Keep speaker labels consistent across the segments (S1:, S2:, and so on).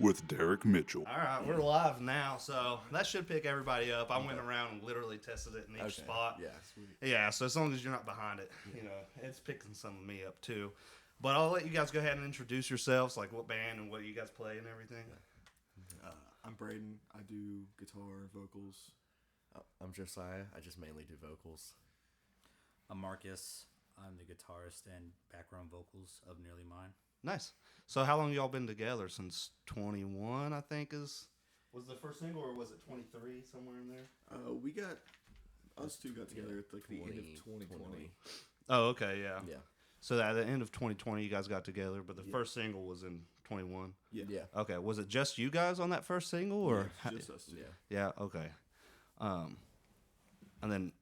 S1: with Derek Mitchell.
S2: All right, we're live now, so that should pick everybody up. I went around and literally tested it in each spot.
S3: Yeah, sweet.
S2: Yeah, so as long as you're not behind it, you know, it's picking some of me up too. But I'll let you guys go ahead and introduce yourselves, like what band and what you guys play and everything.
S4: I'm Braden. I do guitar, vocals.
S3: I'm Josiah. I just mainly do vocals.
S5: I'm Marcus. I'm the guitarist and background vocals of Nearly Mine.
S2: Nice. So how long y'all been together? Since 21, I think was the first single, or was it 23, somewhere in there?
S4: Us two got together at like the end of 2020.
S2: Oh, okay, yeah.
S3: Yeah.
S2: So at the end of 2020, you guys got together, but the first single was in 21.
S4: Yeah.
S2: Okay, was it just you guys on that first single, or
S4: Just us two.
S2: Yeah, okay. And then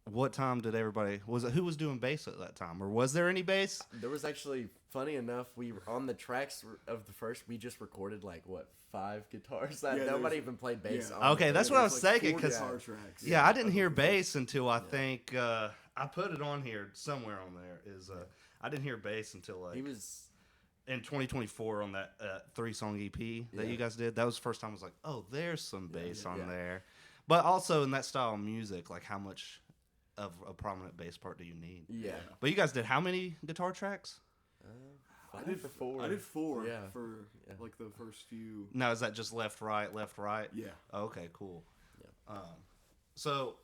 S2: what time did everybody, who was doing bass at that time, or was there any bass?
S3: There was actually, funny enough, we were on the tracks of the first, we just recorded 5 guitars that nobody even played bass on.
S2: Okay, that's what I was thinking,
S4: Four
S2: because
S4: guitar tracks.
S2: yeah, I didn't hear bass until I think I put it on here somewhere on there. I didn't hear bass until
S3: He was...
S2: in 2024 on that 3-song EP that you guys did. That was the first time I was like, oh, there's some bass on there. But also in that style of music, like how much of a prominent bass part do you need?
S3: Yeah.
S2: But you guys did how many guitar tracks?
S3: I did 4.
S4: I did 4
S3: Yeah.
S4: for like the first few.
S2: Now, is that just left, right, left, right?
S4: Yeah.
S2: Oh, okay, cool.
S3: Yeah.
S2: So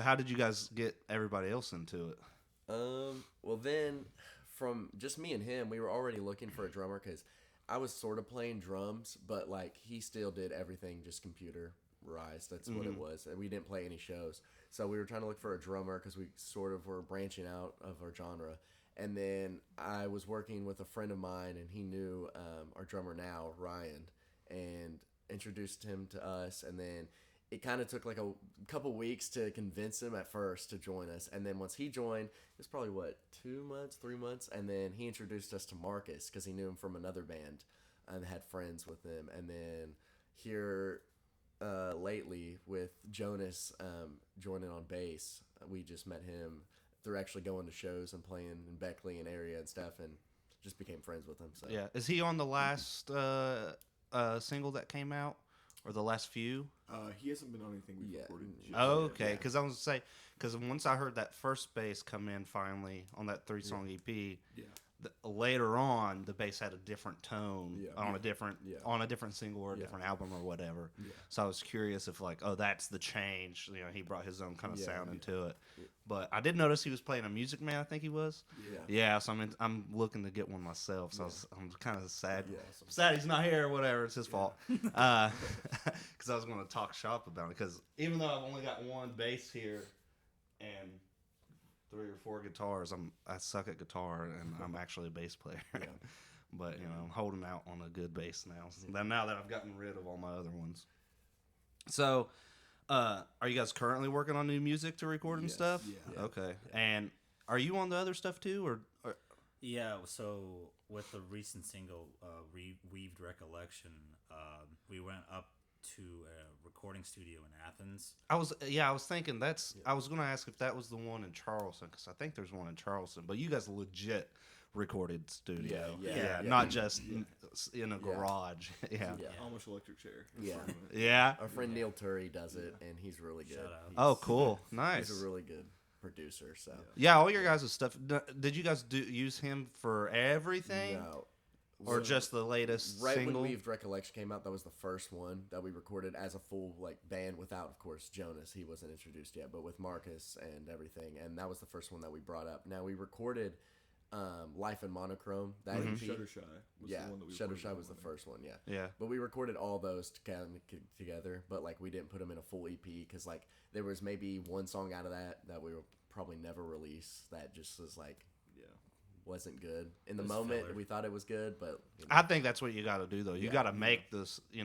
S2: how did you guys get everybody else into it?
S3: Well, then, from just me and him, we were already looking for a drummer because I was sort of playing drums, but he still did everything just computerized. That's what it was. And we didn't play any shows. So we were trying to look for a drummer because we sort of were branching out of our genre. And then I was working with a friend of mine, and he knew our drummer now, Ryan, and introduced him to us. And then it kind of took a couple weeks to convince him at first to join us. And then once he joined, it was probably, 2 months, 3 months? And then he introduced us to Marcus because he knew him from another band and had friends with him. And then here lately with Jonas joining on bass, we just met him through actually going to shows and playing in Beckley and area and stuff, and just became friends with him. So
S2: Yeah. Is he on the last single that came out? Or the last few?
S4: He hasn't been on anything we've recorded.
S2: Oh, okay. Because I was going to say, because once I heard that first bass come in finally on that 3-song EP, later on the bass had a different tone on a different single or a different album or whatever. Yeah. So I was curious if that's the change. You know, he brought his own kind of sound into it. Yeah. But I did notice he was playing a Music Man. I think he was. Yeah. Yeah. So I'm looking to get one myself. So I'm kind of sad. Yeah, sad he's not here or whatever. It's his fault. Because I was going to talk shop about it. Because even though I've only got one bass here and 3 or 4 guitars, I suck at guitar, and I'm actually a bass player. But I'm holding out on a good bass now. Now that I've gotten rid of all my other ones. So, are you guys currently working on new music to record and stuff? Yeah. Okay. And are you on the other stuff too, or?
S5: Yeah. So with the recent single, Weaved Recollection, we went up to a recording studio in Athens.
S2: I was thinking I was going to ask if that was the one in Charleston, because I think there's one in Charleston, but you guys legit recorded studio. Yeah. Not just in a garage. Yeah.
S4: Almost electric chair.
S2: Yeah.
S3: Our friend Neil Turry does it, and he's really good.
S2: Oh, cool. Nice.
S3: He's a really good producer. So
S2: all your guys' stuff. Did you guys use him for everything?
S3: No.
S2: Or just the latest
S3: right
S2: single?
S3: When Weaved Recollection came out, that was the first one that we recorded as a full band without, of course, Jonas. He wasn't introduced yet, but with Marcus and everything. And that was the first one that we brought up. Now, we recorded Life in Monochrome, that EP.
S4: Shuttershy was the one that we recorded.
S3: Shuttershy was the first one,
S2: Yeah.
S3: But we recorded all those together, but we didn't put them in a full EP because there was maybe one song out of that we will probably never release that just was wasn't good. In the moment, we thought it was good, but...
S2: I think that's what you got to do, though. You got to make this, you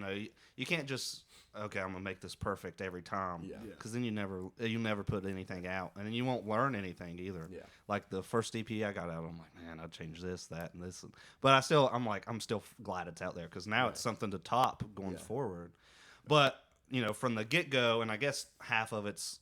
S2: can't just, okay, I'm going to make this perfect every time. Yeah. Because then you never put anything out. And then you won't learn anything either. Yeah. Like the first EP I got out, I'm like, man, I'd change this, that, and this. But I'm still glad it's out there because now it's something to top going forward. But, from the get-go, and I guess half of it's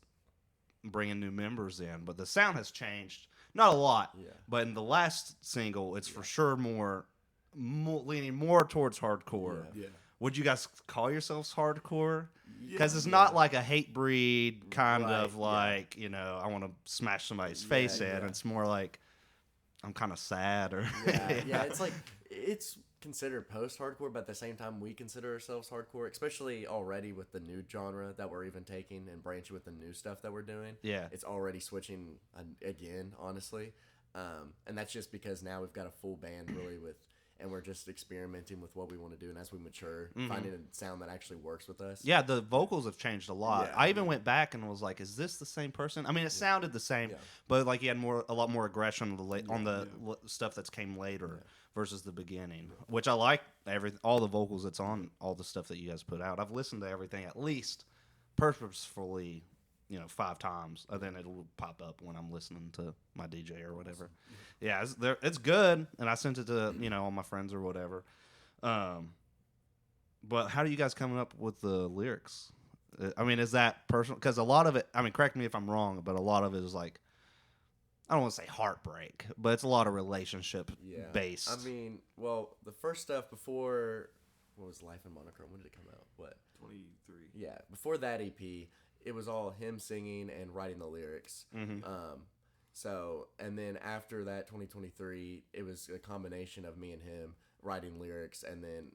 S2: bringing new members in, but the sound has changed. Not a lot, but in the last single, it's for sure more leaning more towards hardcore.
S4: Yeah.
S2: Would you guys call yourselves hardcore? Because it's
S3: Yeah.
S2: not like a hate breed kind
S3: Right,
S2: of like, I want to smash somebody's face in.
S3: yeah.
S2: It's more like I'm kind of sad or
S3: Yeah, it's like it's considered post-hardcore, but at the same time we consider ourselves hardcore, especially already with the new genre that we're even taking and branching with the new stuff that we're doing.
S2: Yeah.
S3: It's already switching again, honestly. And that's just because now we've got a full band really and we're just experimenting with what we want to do, and as we mature, finding a sound that actually works with us.
S2: Yeah, the vocals have changed a lot.
S3: Yeah.
S2: I even went back and was like, "Is this the same person?" I mean, it sounded the same, but like he had a lot more aggression on the stuff that came later versus the beginning, which I like. All the vocals that's on all the stuff that you guys put out. I've listened to everything at least purposefully, 5 times, and then it'll pop up when I'm listening to my DJ or whatever. Yeah, it's good, and I sent it to all my friends or whatever. But how do you guys come up with the lyrics? I mean, is that personal? Because a lot of it, I mean, correct me if I'm wrong, but a lot of it is like, I don't want to say heartbreak, but it's a lot of relationship based.
S3: I mean, well, the first stuff before, what was Life in Monochrome? When did it come out? What?
S4: 23.
S3: Yeah, before that EP, it was all him singing and writing the lyrics. So, and then after that, 2023, it was a combination of me and him writing lyrics, and then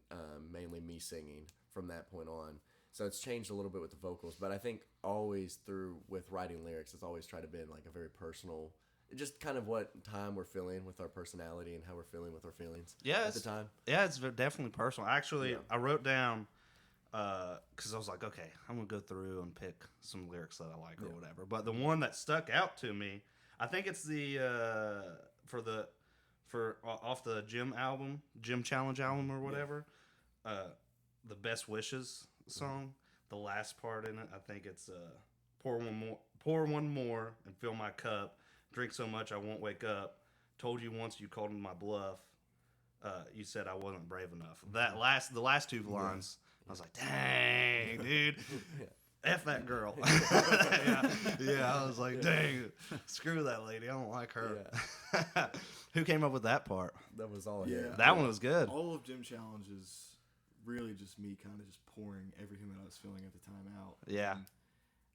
S3: mainly me singing from that point on. So it's changed a little bit with the vocals, but I think always with writing lyrics, it's always tried to be like a very personal, just kind of what time we're feeling with our personality and how we're feeling with our feelings at the time.
S2: Yeah, it's definitely personal. Actually, I wrote down, because I was like, okay, I'm going to go through and pick some lyrics that I like or whatever. But the one that stuck out to me, I think it's the off the Gym Challenge album or whatever, the Best Wishes song, the last part in it, I think it's pour one more and fill my cup, drink so much I won't wake up, told you once you called my bluff, you said I wasn't brave enough. The last 2 lines, I was like, dang, dude. F that girl. I was like, dang, screw that lady. I don't like her. Yeah. Who came up with that part?
S3: That was all.
S4: Yeah.
S2: That one was good.
S4: All of Gym Challenge is really just me kind of just pouring everything that I was feeling at the time out.
S2: Yeah.
S4: And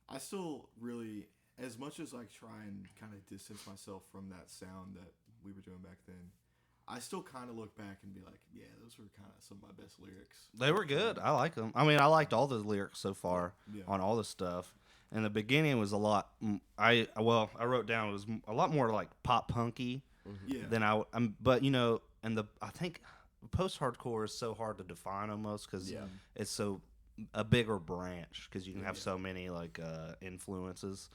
S4: I still really, as much as I try and kind of distance myself from that sound that we were doing back then, I still kind of look back and be like, yeah, those were kind of some of my best lyrics.
S2: They were good. I like them. I mean, I liked all the lyrics so far on all the stuff. And the beginning was a lot. I wrote down it was a lot more like pop punky than but and I think post-hardcore is so hard to define almost because it's so a bigger branch because you can have so many like influences,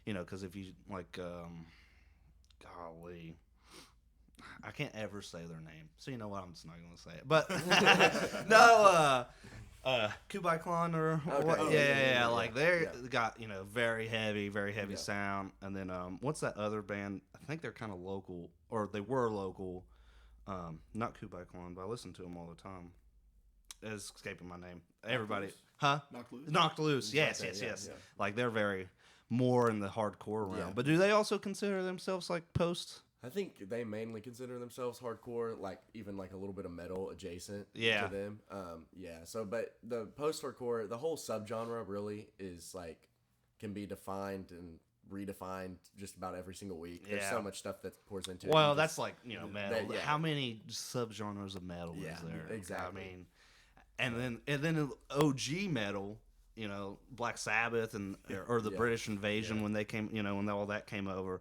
S2: because if you like, golly. I can't ever say their name, so you know what? I'm just not gonna say it. But no, Kublai Khan or what? Yeah. Like they got very heavy sound. And then what's that other band? I think they're kind of local, or they were local. Not Kublai Khan, but I listen to them all the time. It's escaping my name. Everybody, Knocked Loose. Yes. Yeah. Like they're very more in the hardcore realm. But do they also consider themselves like post?
S3: I think they mainly consider themselves hardcore, like even like a little bit of metal adjacent to them. So, but the post-hardcore, the whole subgenre really is like can be defined and redefined just about every single week. There's so much stuff that pours into it.
S2: Well, that's like metal. How many subgenres of metal is there?
S3: Exactly.
S2: I mean, and then OG metal. Black Sabbath or the British Invasion when they came. When all that came over.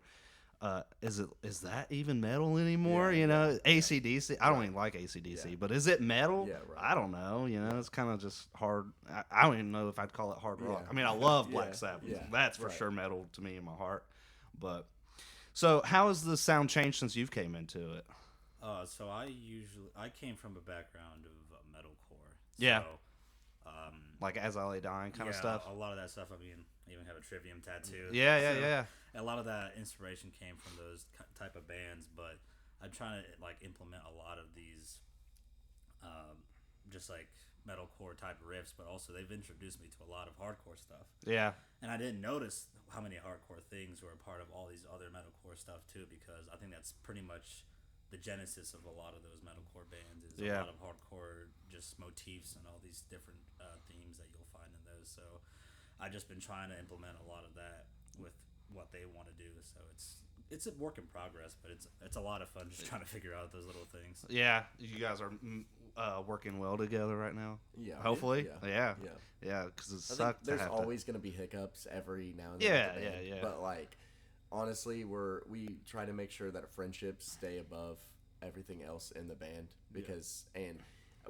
S2: Is that even metal anymore? AC/DC. I don't even like AC/DC, but is it metal?
S3: Yeah, right.
S2: I don't know. It's kind of just hard. I don't even know if I'd call it hard rock. I mean, I love Black Sabbath. That's for sure metal to me in my heart. But so, how has the sound changed since you've came into it?
S5: So I came from a background of metalcore.
S2: So, like As I Lay Dying kind of stuff.
S5: A lot of that stuff. I mean, I even have a Trivium tattoo.
S2: Yeah.
S5: A lot of that inspiration came from those type of bands, but I'm trying to like implement a lot of these, just like metalcore type riffs. But also they've introduced me to a lot of hardcore stuff.
S2: Yeah.
S5: And I didn't notice how many hardcore things were a part of all these other metalcore stuff too, because I think that's pretty much the genesis of a lot of those metalcore bands is a lot of hardcore just motifs and all these different themes that you'll find in those. So I've just been trying to implement a lot of that with what they want to do. So it's a work in progress, but it's a lot of fun just trying to figure out those little things.
S2: Yeah, you guys are working well together right now.
S3: Yeah,
S2: hopefully. Yeah. Because it sucks.
S3: There's always going to be hiccups every now and then. Yeah. But like, honestly, we try to make sure that our friendships stay above everything else in the band because and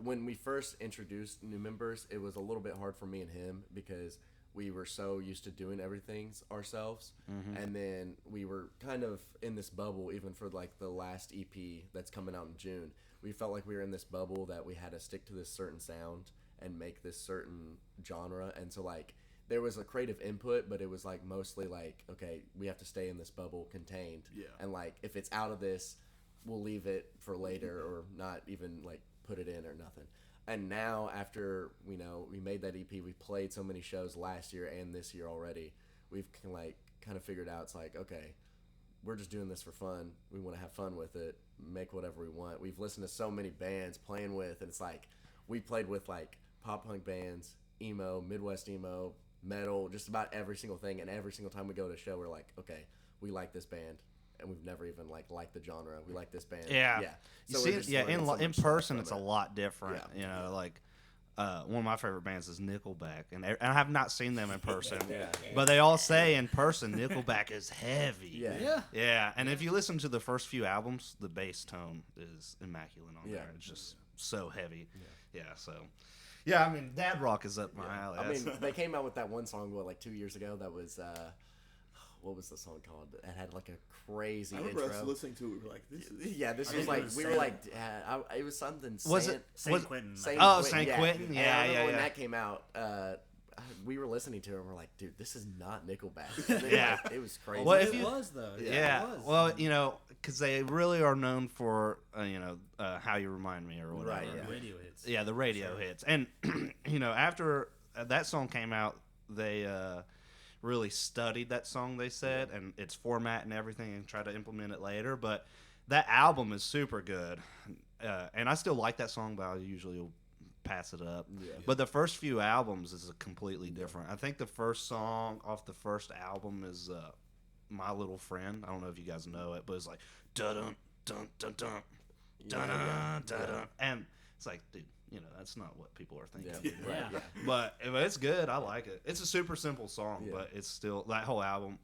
S3: when we first introduced new members, it was a little bit hard for me and him because we were so used to doing everything ourselves, and then we were kind of in this bubble. Even for like the last EP that's coming out in June, we felt like we were in this bubble that we had to stick to this certain sound and make this certain genre, and so like there was a creative input, but it was like mostly like, okay, we have to stay in this bubble contained, and like if it's out of this, we'll leave it for later or not even like put it in or nothing. And now after we made that EP, we played so many shows last year and this year already, we've like kind of figured out it's like, okay, we're just doing this for fun. We want to have fun with it, make whatever we want. We've listened to so many bands playing with, and it's like we played with like pop punk bands, emo, Midwest emo, metal, just about every single thing. And every single time we go to a show, we're like, okay, we like this band. And we've never even liked the genre. We like this band.
S2: Yeah.
S3: So
S2: you see, in person, it's a lot different. You know, like one of my favorite bands is Nickelback, and I have not seen them in person. But they all say in person Nickelback is heavy. Yeah. And if you listen to the first few albums, the bass tone is immaculate on there. It's just so heavy. So. Yeah, I mean, Dad Rock is up my alley.
S3: I mean, they came out with that one song, like 2 years ago? That was. What was the song called? It had like a crazy intro.
S4: I remember us listening to it. We were like, "This is."
S3: Yeah, this was like we were like, it was something.
S2: Was it
S5: St. Quentin?
S2: St. Quentin.
S3: Yeah. I remember when that came out. We were listening to it and we're like, dude, this is not Nickelback. It was crazy.
S2: Well,
S5: it was though.
S2: Yeah. Well, because they really are known for How You Remind Me or whatever.
S3: Right. Yeah.
S5: Radio hits.
S2: Yeah, the radio hits, and after that song came out, they. Really studied that song, they said, and its format and everything, and tried to implement it later. But that album is super good, and I still like that song, but I usually will pass it up. But the first few albums is completely different. I think the first song off the first album is My Little Friend. I don't know if you guys know it, but it's like dun dun dun dun dun dun dun dun, and it's like, dude, that's not what people are thinking. But it's good. I like it. It's a super simple song, but it's still that whole album.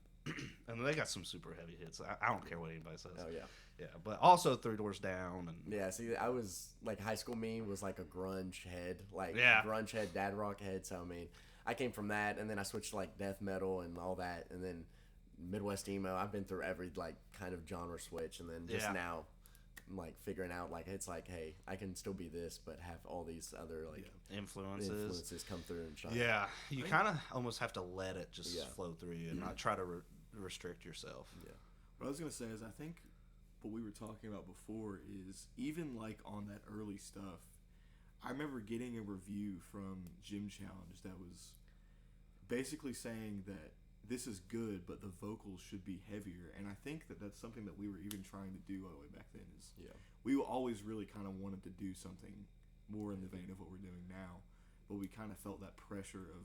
S2: And they got some super heavy hits. I don't care what anybody says.
S3: Oh yeah.
S2: Yeah, but also Three Doors Down and
S3: see, I was like high school me was like a grunge head, grunge head, dad rock head. So I mean, I came from that, and then I switched to like death metal and all that, and then Midwest emo. I've been through every like kind of genre switch, and then just now. Like figuring out like it's like, hey, I can still be this but have all these other like influences come through and shine.
S2: You kind of almost have to let it just flow through you and not try to restrict yourself.
S4: What I was gonna say is, I think what we were talking about before is even like on that early stuff, I remember getting a review from Gym Challenge that was basically saying that this is good, but the vocals should be heavier. And I think that that's something that we were even trying to do all the way back then. We always really kind of wanted to do something more in the vein of what we're doing now, but we kind of felt that pressure of,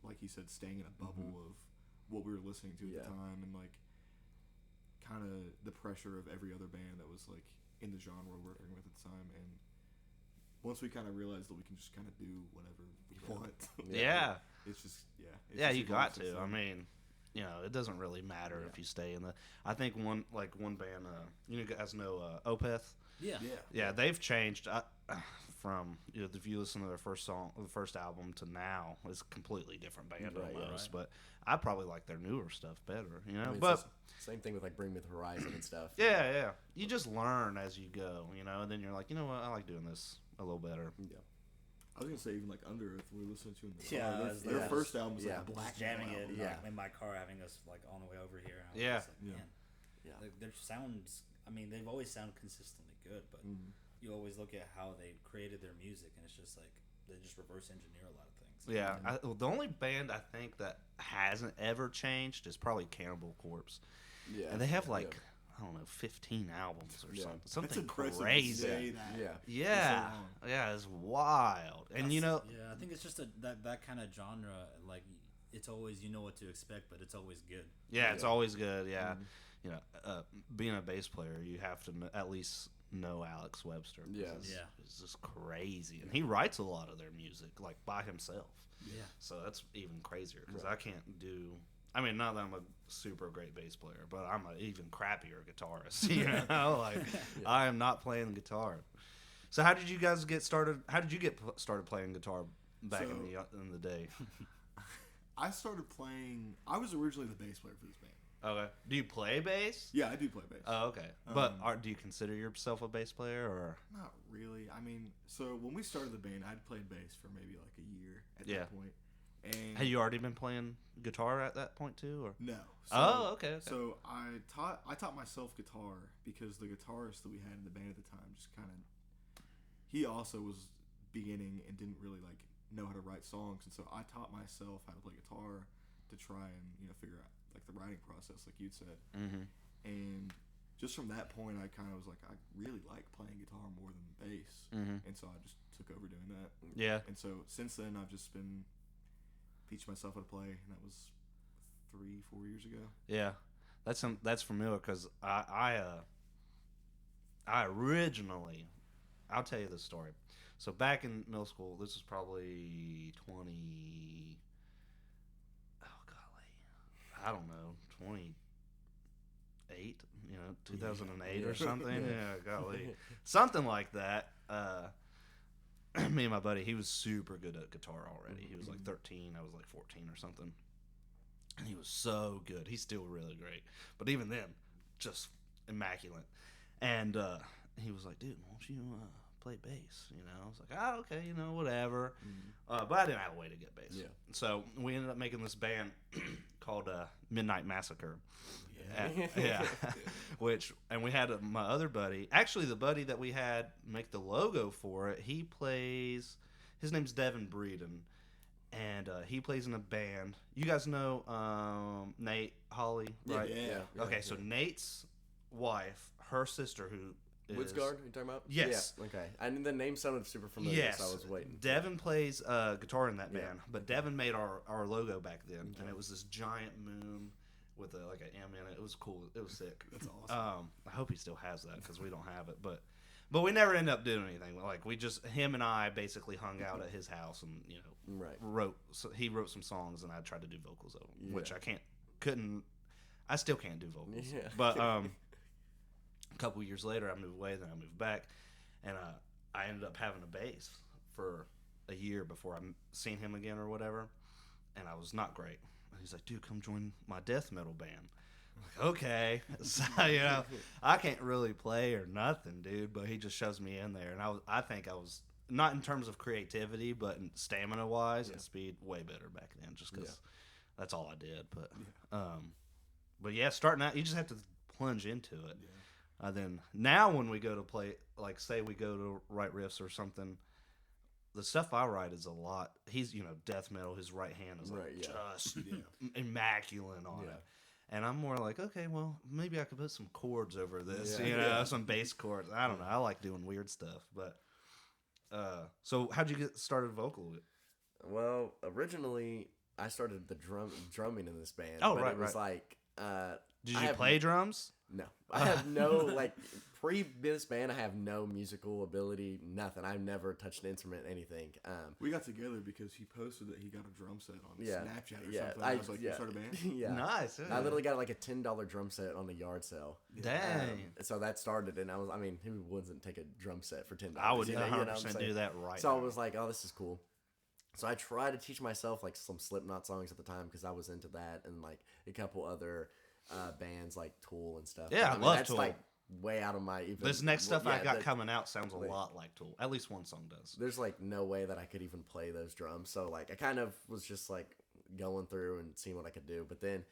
S4: like you said, staying in a bubble of what we were listening to at the time, and like kind of the pressure of every other band that was like in the genre we're working with at the time. And once we kind of realized that we can just kind of do whatever we want. It's just
S2: you got to. I mean, it doesn't really matter if you stay in the. I think one band, you guys know Opeth. Yeah, they've changed from if you listen to their first album to now, it's a completely different band almost. But I probably like their newer stuff better,
S3: I mean,
S2: but
S3: same thing with like Bring Me the Horizon and stuff.
S2: Yeah. You just learn as you go, and then you're like, you know what, I like doing this a little better.
S4: I was gonna say even like Under Earth, we were listening to in the car. Their first album was like black,
S5: jamming it, in my car, having us like on the way over here. Their sounds. I mean, they've always sounded consistently good, but you always look at how they created their music, and it's just like they just reverse engineer a lot of things.
S2: The only band I think that hasn't ever changed is probably Cannibal Corpse. And they have like I don't know, 15 albums or something.
S4: That's
S2: Something
S4: impressive to
S2: crazy.
S4: say that.
S2: Yeah. Yeah, it's wild. And you know,
S5: yeah, I think it's just that kind of genre. Like, it's always, you know what to expect, but it's always good.
S2: yeah, it's always good. Yeah, you know, being a bass player, you have to at least know Alex Webster. It's just crazy, and he writes a lot of their music like by himself.
S5: Yeah, so
S2: that's even crazier because I can't do. I mean, not that I'm a super great bass player, but I'm an even crappier guitarist. You know, like I am not playing guitar. So how did you guys get started? How did you get started playing guitar back in the day?
S4: I started playing. I was originally the bass player for this band.
S2: Okay. Do you play bass?
S4: Yeah, I do play bass.
S2: Oh, okay. But do you consider yourself a bass player or?
S4: Not really. I mean, so when we started the band, I'd played bass for maybe like a year at that point. And
S2: had you already been playing guitar at that point too, or?
S4: No.
S2: So, okay.
S4: So I taught myself guitar because the guitarist that we had in the band at the time just kind of, he also was beginning and didn't really like know how to write songs, and so I taught myself how to play guitar to try and figure out like the writing process, like you'd said.
S2: Mm-hmm.
S4: And just from that point, I kind of was like, I really like playing guitar more than bass, and so I just took over doing that.
S2: Yeah.
S4: And so since then, I've just been teaching myself how to play, and that was 3-4 years ago.
S2: Yeah, that's familiar because I originally, I'll tell you this story. So back in middle school, this is probably 28 2008 or something. Golly, something like that. Me and my buddy, he was super good at guitar already. He was like 13, I was like 14 or something. And he was so good. He's still really great. But even then, just immaculate. And he was like, dude, won't you play bass? I was like, oh, okay, whatever. But I didn't have a way to get bass. Yeah. So we ended up making this band called Midnight Massacre. Yeah. And we had my other buddy, actually the buddy that we had make the logo for it, he plays, his name's Devin Breeden, and he plays in a band. You guys know Nate Holly, right?
S3: Yeah.
S2: Okay, so Nate's wife, her sister, who is...
S3: Woodsguard, you talking about?
S2: Yes.
S3: Yeah, okay. I knew the name sounded super familiar, so I was waiting.
S2: Devin plays guitar in that band, but Devin made our logo back then, and it was this giant moon with like an M in it. It was cool. It was sick. That's awesome. I hope he still has that because we don't have it. But we never ended up doing anything. Like him and I basically hung out at his house and wrote. So he wrote some songs and I tried to do vocals of them, which I still can't do vocals. Yeah. But a couple years later, I moved away. Then I moved back, and I ended up having a bass for a year before I seen him again or whatever, and I was not great. He's like, dude, come join my death metal band. I'm like, okay. So, I can't really play or nothing, dude, but he just shoves me in there. And I think I was, not in terms of creativity, but in stamina-wise and speed, way better back then just because that's all I did. But yeah, starting out, you just have to plunge into it. Yeah. Then now when we go to play, like say we go to write riffs or something, the stuff I write is a lot. He's, death metal. His right hand is just immaculate on it. And I'm more like, okay, well, maybe I could put some chords over this, some bass chords. I don't know. I like doing weird stuff. But so how'd you get started vocally?
S3: Well, originally I started the drumming in this band.
S2: Oh,
S3: but
S2: right,
S3: it was
S2: right.
S3: like...
S2: Did you play drums?
S3: No. I have no, pre this band, I have no musical ability, nothing. I've never touched an instrument, anything.
S4: We got together because he posted that he got a drum set on Snapchat or something. I was like, you start a band?
S3: Yeah.
S2: Nice.
S3: I literally got like a $10 drum set on a yard sale.
S2: Dang.
S3: So that started, and who wouldn't take a drum set for $10?
S2: I would 100% do that right
S3: So
S2: now.
S3: I was like, oh, this is cool. So I tried to teach myself like some Slipknot songs at the time because I was into that, and like a couple other bands like Tool and stuff.
S2: Yeah, I love
S3: that's
S2: Tool.
S3: Like way out of my even.
S2: This next stuff I got coming out sounds a lot like Tool. At least one song does.
S3: There's like no way that I could even play those drums. So like I kind of was just like going through and seeing what I could do. But then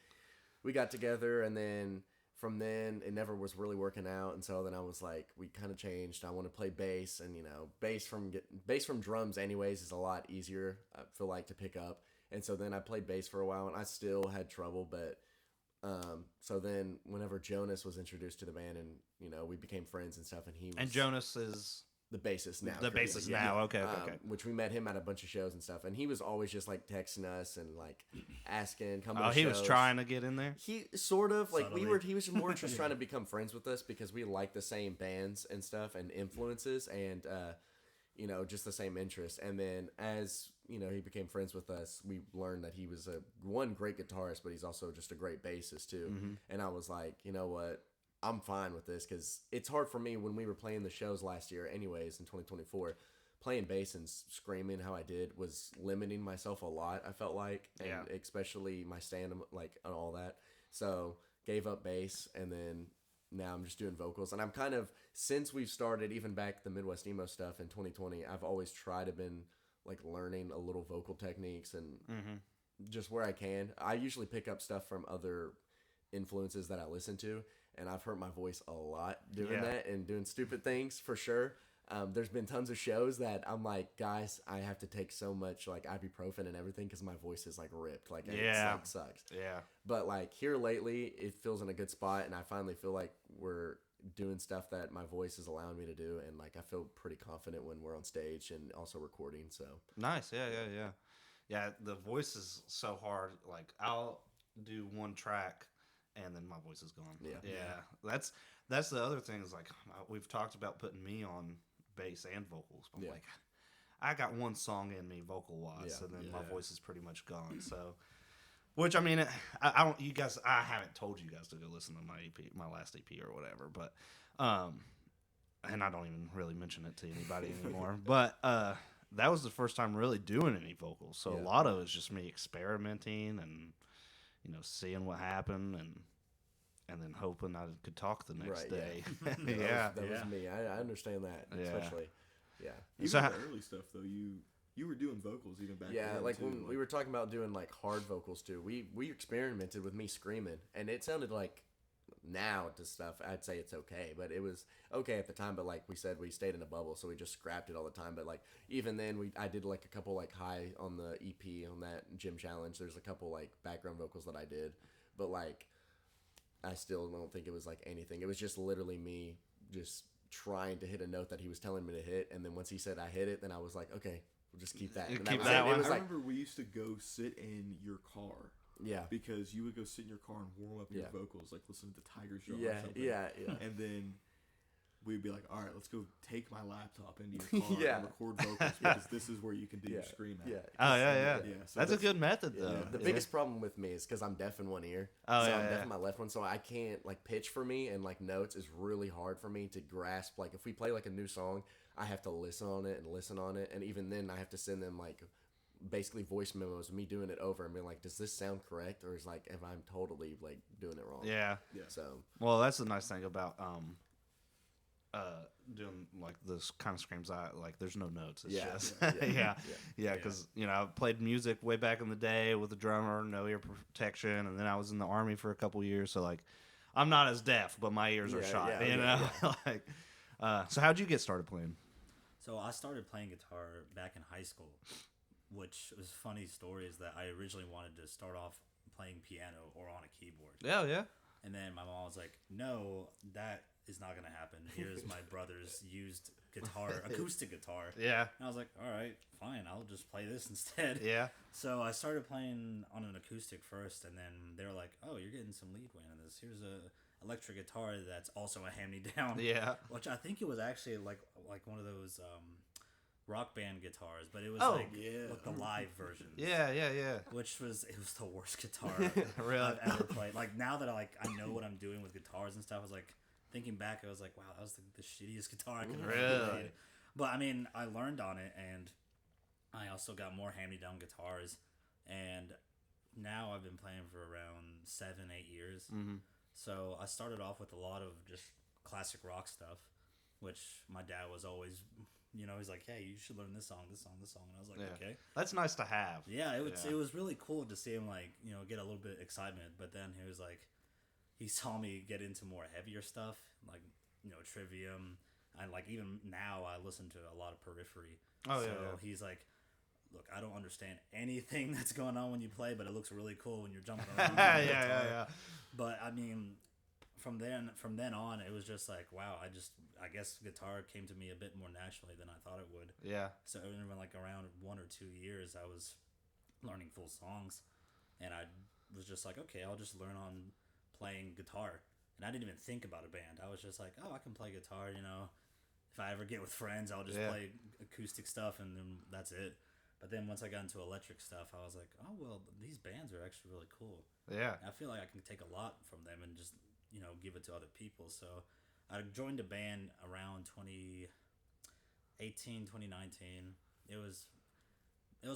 S3: we got together, and then from then it never was really working out. And so then I was like, we kind of changed. I want to play bass, and bass from drums anyways is a lot easier. I feel like to pick up. And so then I played bass for a while, and I still had trouble, but So then whenever Jonas was introduced to the band and, we became friends and stuff, and he was...
S2: And Jonas is...
S3: The bassist now.
S2: The bassist now, okay.
S3: Which we met him at a bunch of shows and stuff, and he was always just like texting us and like asking, come to
S2: Oh,
S3: the
S2: he
S3: shows.
S2: was trying to get in there?
S3: He sort of, like,
S5: Subtly.
S3: he was more just trying to become friends with us because we like the same bands and stuff and influences and, just the same interests. And then as, he became friends with us, we learned that he was one great guitarist, but he's also just a great bassist too. Mm-hmm. And I was like, you know what? I'm fine with this because it's hard for me when we were playing the shows last year anyways in 2024, playing bass and screaming how I did was limiting myself a lot, I felt like, and especially my stand, like, and all that. So gave up bass, and then now I'm just doing vocals. And I'm kind of, since we've started, even back the Midwest Emo stuff in 2020, I've always tried to been like learning a little vocal techniques and just where I can. I usually pick up stuff from other influences that I listen to, and I've hurt my voice a lot doing that and doing stupid things for sure. There's been tons of shows that I'm like, guys, I have to take so much like ibuprofen and everything because my voice is like ripped, like it like, sucks.
S2: Yeah.
S3: But like here lately, it feels in a good spot, and I finally feel like we're doing stuff that my voice is allowing me to do, and like I feel pretty confident when we're on stage and also recording. So nice,
S2: yeah. The voice is so hard. Like I'll do one track, and then my voice is gone. Yeah. That's the other thing is like we've talked about putting me on bass and vocals. But I'm like, I got one song in me vocal wise, and then my voice is pretty much gone. So, which I mean, I don't. You guys, I haven't told you guys to go listen to my EP, my last EP or whatever. But, and I don't even really mention it to anybody anymore. But that was the first time really doing any vocals. So a lot of it's just me experimenting and seeing what happened and then hoping I could talk the next day.
S3: That was me. I understand that, especially. Yeah.
S4: Even the early stuff though, you were doing vocals even back then.
S3: Yeah, like when we were talking about doing like hard vocals too. We experimented with me screaming, and it sounded like now to stuff I'd say it's okay, but it was okay at the time. But like we said, we stayed in a bubble, so we just scrapped it all the time. But like even then, I did like a couple like high on the EP on that gym challenge. There's a couple like background vocals that I did, but like I still don't think it was like anything. It was just literally me just trying to hit a note that he was telling me to hit, and then once he said I hit it, then I was like, okay, we'll just keep that. And
S2: keep that one.
S4: I remember we used to go sit in your car.
S3: Yeah.
S4: Because you would go sit in your car and warm up your vocals, like listen to the Tiger Jaw or something.
S3: Yeah.
S4: And then we'd be like, all right, let's go take my laptop into your car and record vocals because this is where you can do your scream at.
S3: Yeah.
S2: Oh, yeah.
S4: So
S2: that's a good method, though.
S3: The biggest problem with me is because I'm deaf in one ear. I'm deaf in my left one, so I can't, like, pitch for me and, like, notes is really hard for me to grasp. Like, if we play, like, a new song, I have to listen on it, and even then I have to send them, like, basically voice memos of me doing it over and being like, does this sound correct, or is, like, if I'm totally, like, doing it wrong?
S2: Yeah.
S3: So.
S2: Well, that's the nice thing about, doing like this kind of screams like there's no notes. It's just because I played music way back in the day with a drummer, no ear protection, and then I was in the Army for a couple years, so like I'm not as deaf, but my ears are shot. Like so how'd you get started playing?
S5: So I started playing guitar back in high school, which was a funny story is that I originally wanted to start off playing piano or on a keyboard. And then my mom was like, no, that is not going to happen. Here's my brother's used guitar, acoustic guitar.
S2: Yeah.
S5: And I was like, all right, fine. I'll just play this instead.
S2: Yeah.
S5: So I started playing on an acoustic first, and then they were like, oh, you're getting some lead weight on this. Here's a electric guitar that's also a hand-me-down.
S2: Yeah.
S5: Which I think it was actually like one of those rock band guitars, but it was like the live version.
S2: Yeah.
S5: Which was the worst guitar
S2: really?
S5: I've ever played. Like now that I know what I'm doing with guitars and stuff, I was like thinking back, I was like, wow, that was the shittiest guitar I could have ever played. But I mean, I learned on it, and I also got more hand-me-down guitars, and now I've been playing for around 7-8 years. Mm-hmm. So I started off with a lot of just classic rock stuff, which my dad was always, he's like, hey, you should learn this song. And I was like, okay.
S2: That's nice to have.
S5: Yeah, it was really cool to see him, like, get a little bit of excitement. But then he was like, he saw me get into more heavier stuff, like, Trivium. And, like, even now I listen to a lot of Periphery. He's like, look, I don't understand anything that's going on when you play, but it looks really cool when you're jumping around.
S2: Yeah.
S5: But I mean, from then on, it was just like, wow. I guess guitar came to me a bit more naturally than I thought it would.
S2: Yeah.
S5: So even like around 1 or 2 years, I was learning full songs, and I was just like, okay, I'll just learn on playing guitar. And I didn't even think about a band. I was just like, oh, I can play guitar, you know. If I ever get with friends, I'll just play acoustic stuff, and then that's it. But then once I got into electric stuff, I was like, oh, well, these bands are actually really cool.
S2: Yeah.
S5: And I feel like I can take a lot from them and just, you know, give it to other people. So I joined a band around 2018, 2019. It was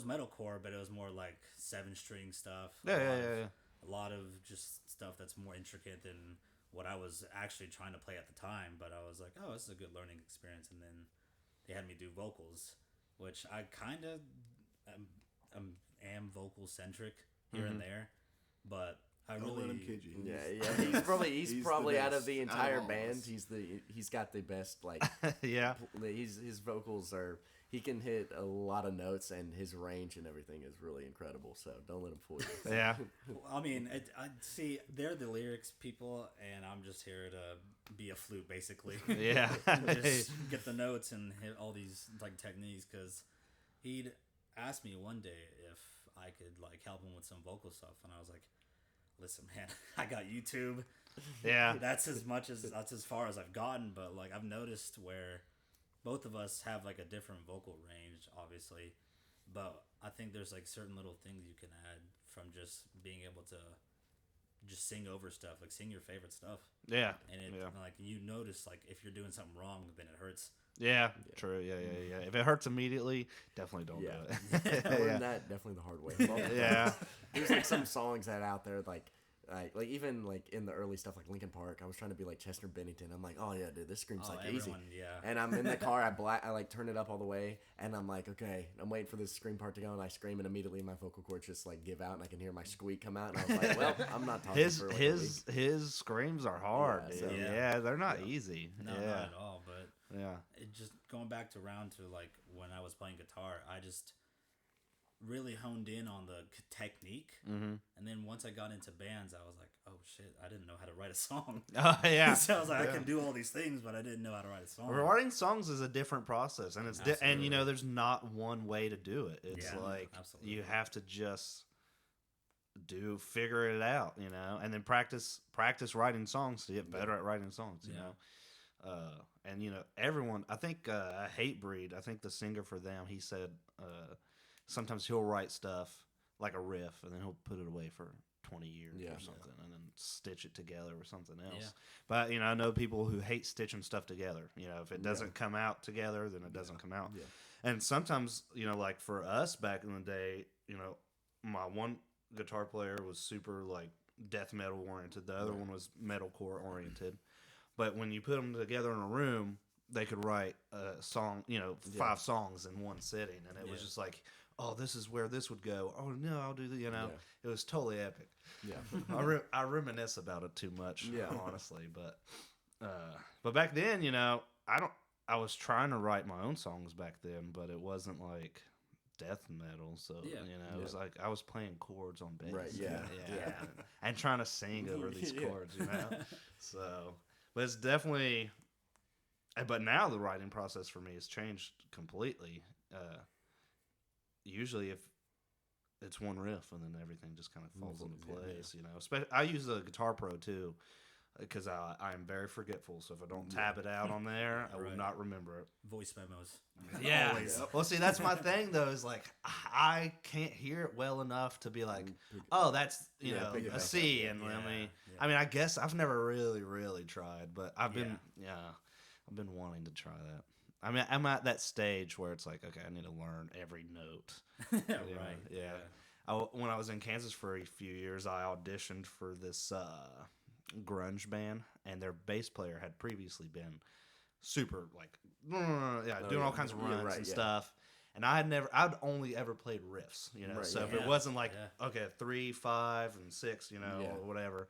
S5: metalcore, but it was more like 7-string stuff.
S2: Yeah.
S5: A lot of just stuff that's more intricate than what I was actually trying to play at the time. But I was like, oh, this is a good learning experience. And then they had me do vocals, which I kind of am vocal centric here and there, but I
S4: Don't
S5: really
S4: let him kid you.
S3: Yeah. He's probably
S4: the
S3: out of
S4: best
S3: the
S4: out of
S3: entire
S4: all of
S3: band.
S4: us.
S3: He's got the best like.
S2: Yeah.
S3: His vocals are. He can hit a lot of notes, and his range and everything is really incredible. So don't let him fool you.
S2: Yeah.
S5: I mean, I see they're the lyrics people, and I'm just here to be a flute, basically.
S2: Yeah.
S5: Just get the notes and hit all these like techniques. Because he'd asked me one day if I could like help him with some vocal stuff, and I was like, "Listen, man, I got YouTube.
S2: Yeah.
S5: That's as far as I've gotten. But like I've noticed where both of us have like a different vocal range, obviously, but I think there's like certain little things you can add from just being able to just sing over stuff, like sing your favorite stuff.
S2: Yeah.
S5: And like you notice like if you're doing something wrong, then it hurts.
S2: Yeah. True. Yeah. If it hurts immediately, definitely don't do it.
S3: I learned that definitely the hard way.
S2: Yeah.
S3: There's like some songs that out there like even like in the early stuff like Linkin Park, I was trying to be like Chester Bennington. I'm like, oh yeah, dude, this screams like easy.
S5: Yeah.
S3: And I'm in the car, I like turn it up all the way, and I'm like, okay, I'm waiting for this scream part to go, and I scream, and immediately my vocal cords just like give out, and I can hear my squeak come out, and I was like, well, I'm not talking for like a week.
S2: His screams are hard,
S3: Yeah,
S2: dude.
S3: so-
S2: Yeah, they're not easy.
S5: No,
S2: yeah.
S5: not at all. But
S2: Yeah.
S5: it just going back to like when I was playing guitar, I just really honed in on the technique.
S2: Mm-hmm.
S5: And then once I got into bands, I was like, oh shit, I didn't know how to write a song.
S2: Oh, yeah.
S5: So I was like, I can do all these things, but I didn't know how to write a song.
S2: Writing songs is a different process, and it's and you know, there's not one way to do it. It's
S5: absolutely.
S2: you have to just figure it out, you know, and then practice writing songs to get better at writing songs, you know. And you know, everyone, I think Hatebreed, I think the singer for them, he said sometimes he'll write stuff like a riff and then he'll put it away for 20 years or something and then stitch it together with something else. Yeah. But, you know, I know people who hate stitching stuff together. You know, if it doesn't come out together, then it doesn't come out. Yeah. And sometimes, you know, like for us back in the day, you know, my one guitar player was super like death metal oriented. The other one was metalcore oriented. But when you put them together in a room, they could write a song, you know, 5 songs in one sitting. And it was just like, oh, this is where this would go. Oh, no, I'll do the, you know. It was totally epic. Yeah. I reminisce about it too much, honestly. But back then, you know, I was trying to write my own songs back then, but it wasn't like death metal. So, you know, it was like I was playing chords on bass.
S3: Right,
S2: yeah. And trying to sing over these chords, you know. So, but it's definitely... But now the writing process for me has changed completely. Usually, if it's one riff, and then everything just kind of falls into place, you know. I use a Guitar Pro too, because I am very forgetful. So if I don't tab it out on there, I will not remember it.
S5: Voice memos.
S2: Yeah. Well, see, that's my thing though. Is like I can't hear it well enough to be like, oh, that's you know a C, and I mean, I guess I've never really tried, but I've been I've been wanting to try that. I mean, I'm at that stage where it's like, okay, I need to learn every note.
S5: Right.
S2: Yeah. When I was in Kansas for a few years, I auditioned for this grunge band, and their bass player had previously been super like, doing all kinds of runs and stuff. And I'd only ever played riffs, you know. So if it wasn't like, okay, 3, 5, and 6, you know, or whatever.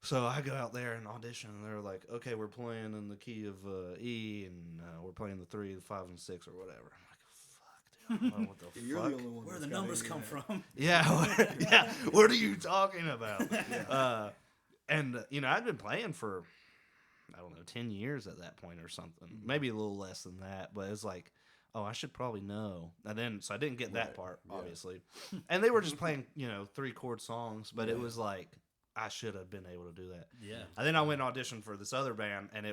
S2: So I go out there and audition, and they're like, okay, we're playing in the key of E, and we're playing the 3, the 5, and 6, or whatever. I'm like, fuck, dude, what the
S4: You're
S2: fuck?
S4: the only one.
S5: Where
S4: that's
S5: the
S4: got
S5: numbers
S4: any
S5: come
S4: of that.
S5: from?
S2: Yeah, what are you talking about? And I'd been playing for, I don't know, 10 years at that point or something. Maybe a little less than that, but it's like, oh, I should probably know. And then, so I didn't get that part, obviously. And they were just playing, 3-chord songs, but it was like, I should have been able to do that.
S5: Yeah.
S2: And then I went and auditioned for this other band, and I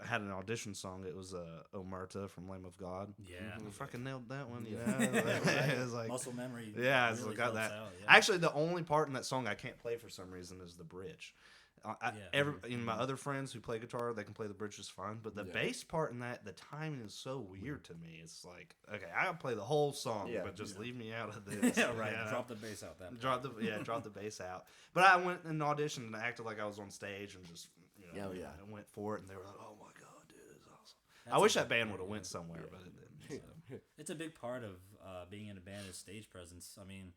S2: had an audition song. It was Omerta from Lamb of God.
S5: Yeah.
S2: I fucking nailed that one, It was like,
S5: Muscle memory.
S2: yeah,
S5: really
S2: I got
S5: helps
S2: that.
S5: out, yeah.
S2: Actually, the only part in that song I can't play for some reason is the bridge. My other friends who play guitar, they can play the bridge just fine. But the bass part in that, the timing is so weird to me. It's like, okay, I'll play the whole song, but just leave me out of this.
S5: Yeah, right. Drop the bass out that.
S2: Drop the bass out. But I went and auditioned and acted like I was on stage and just I went for it, and they were like, "Oh my god, dude, this is awesome." I wish that band would have went somewhere, but it didn't. So.
S5: It's a big part of being in a band is stage presence. I mean,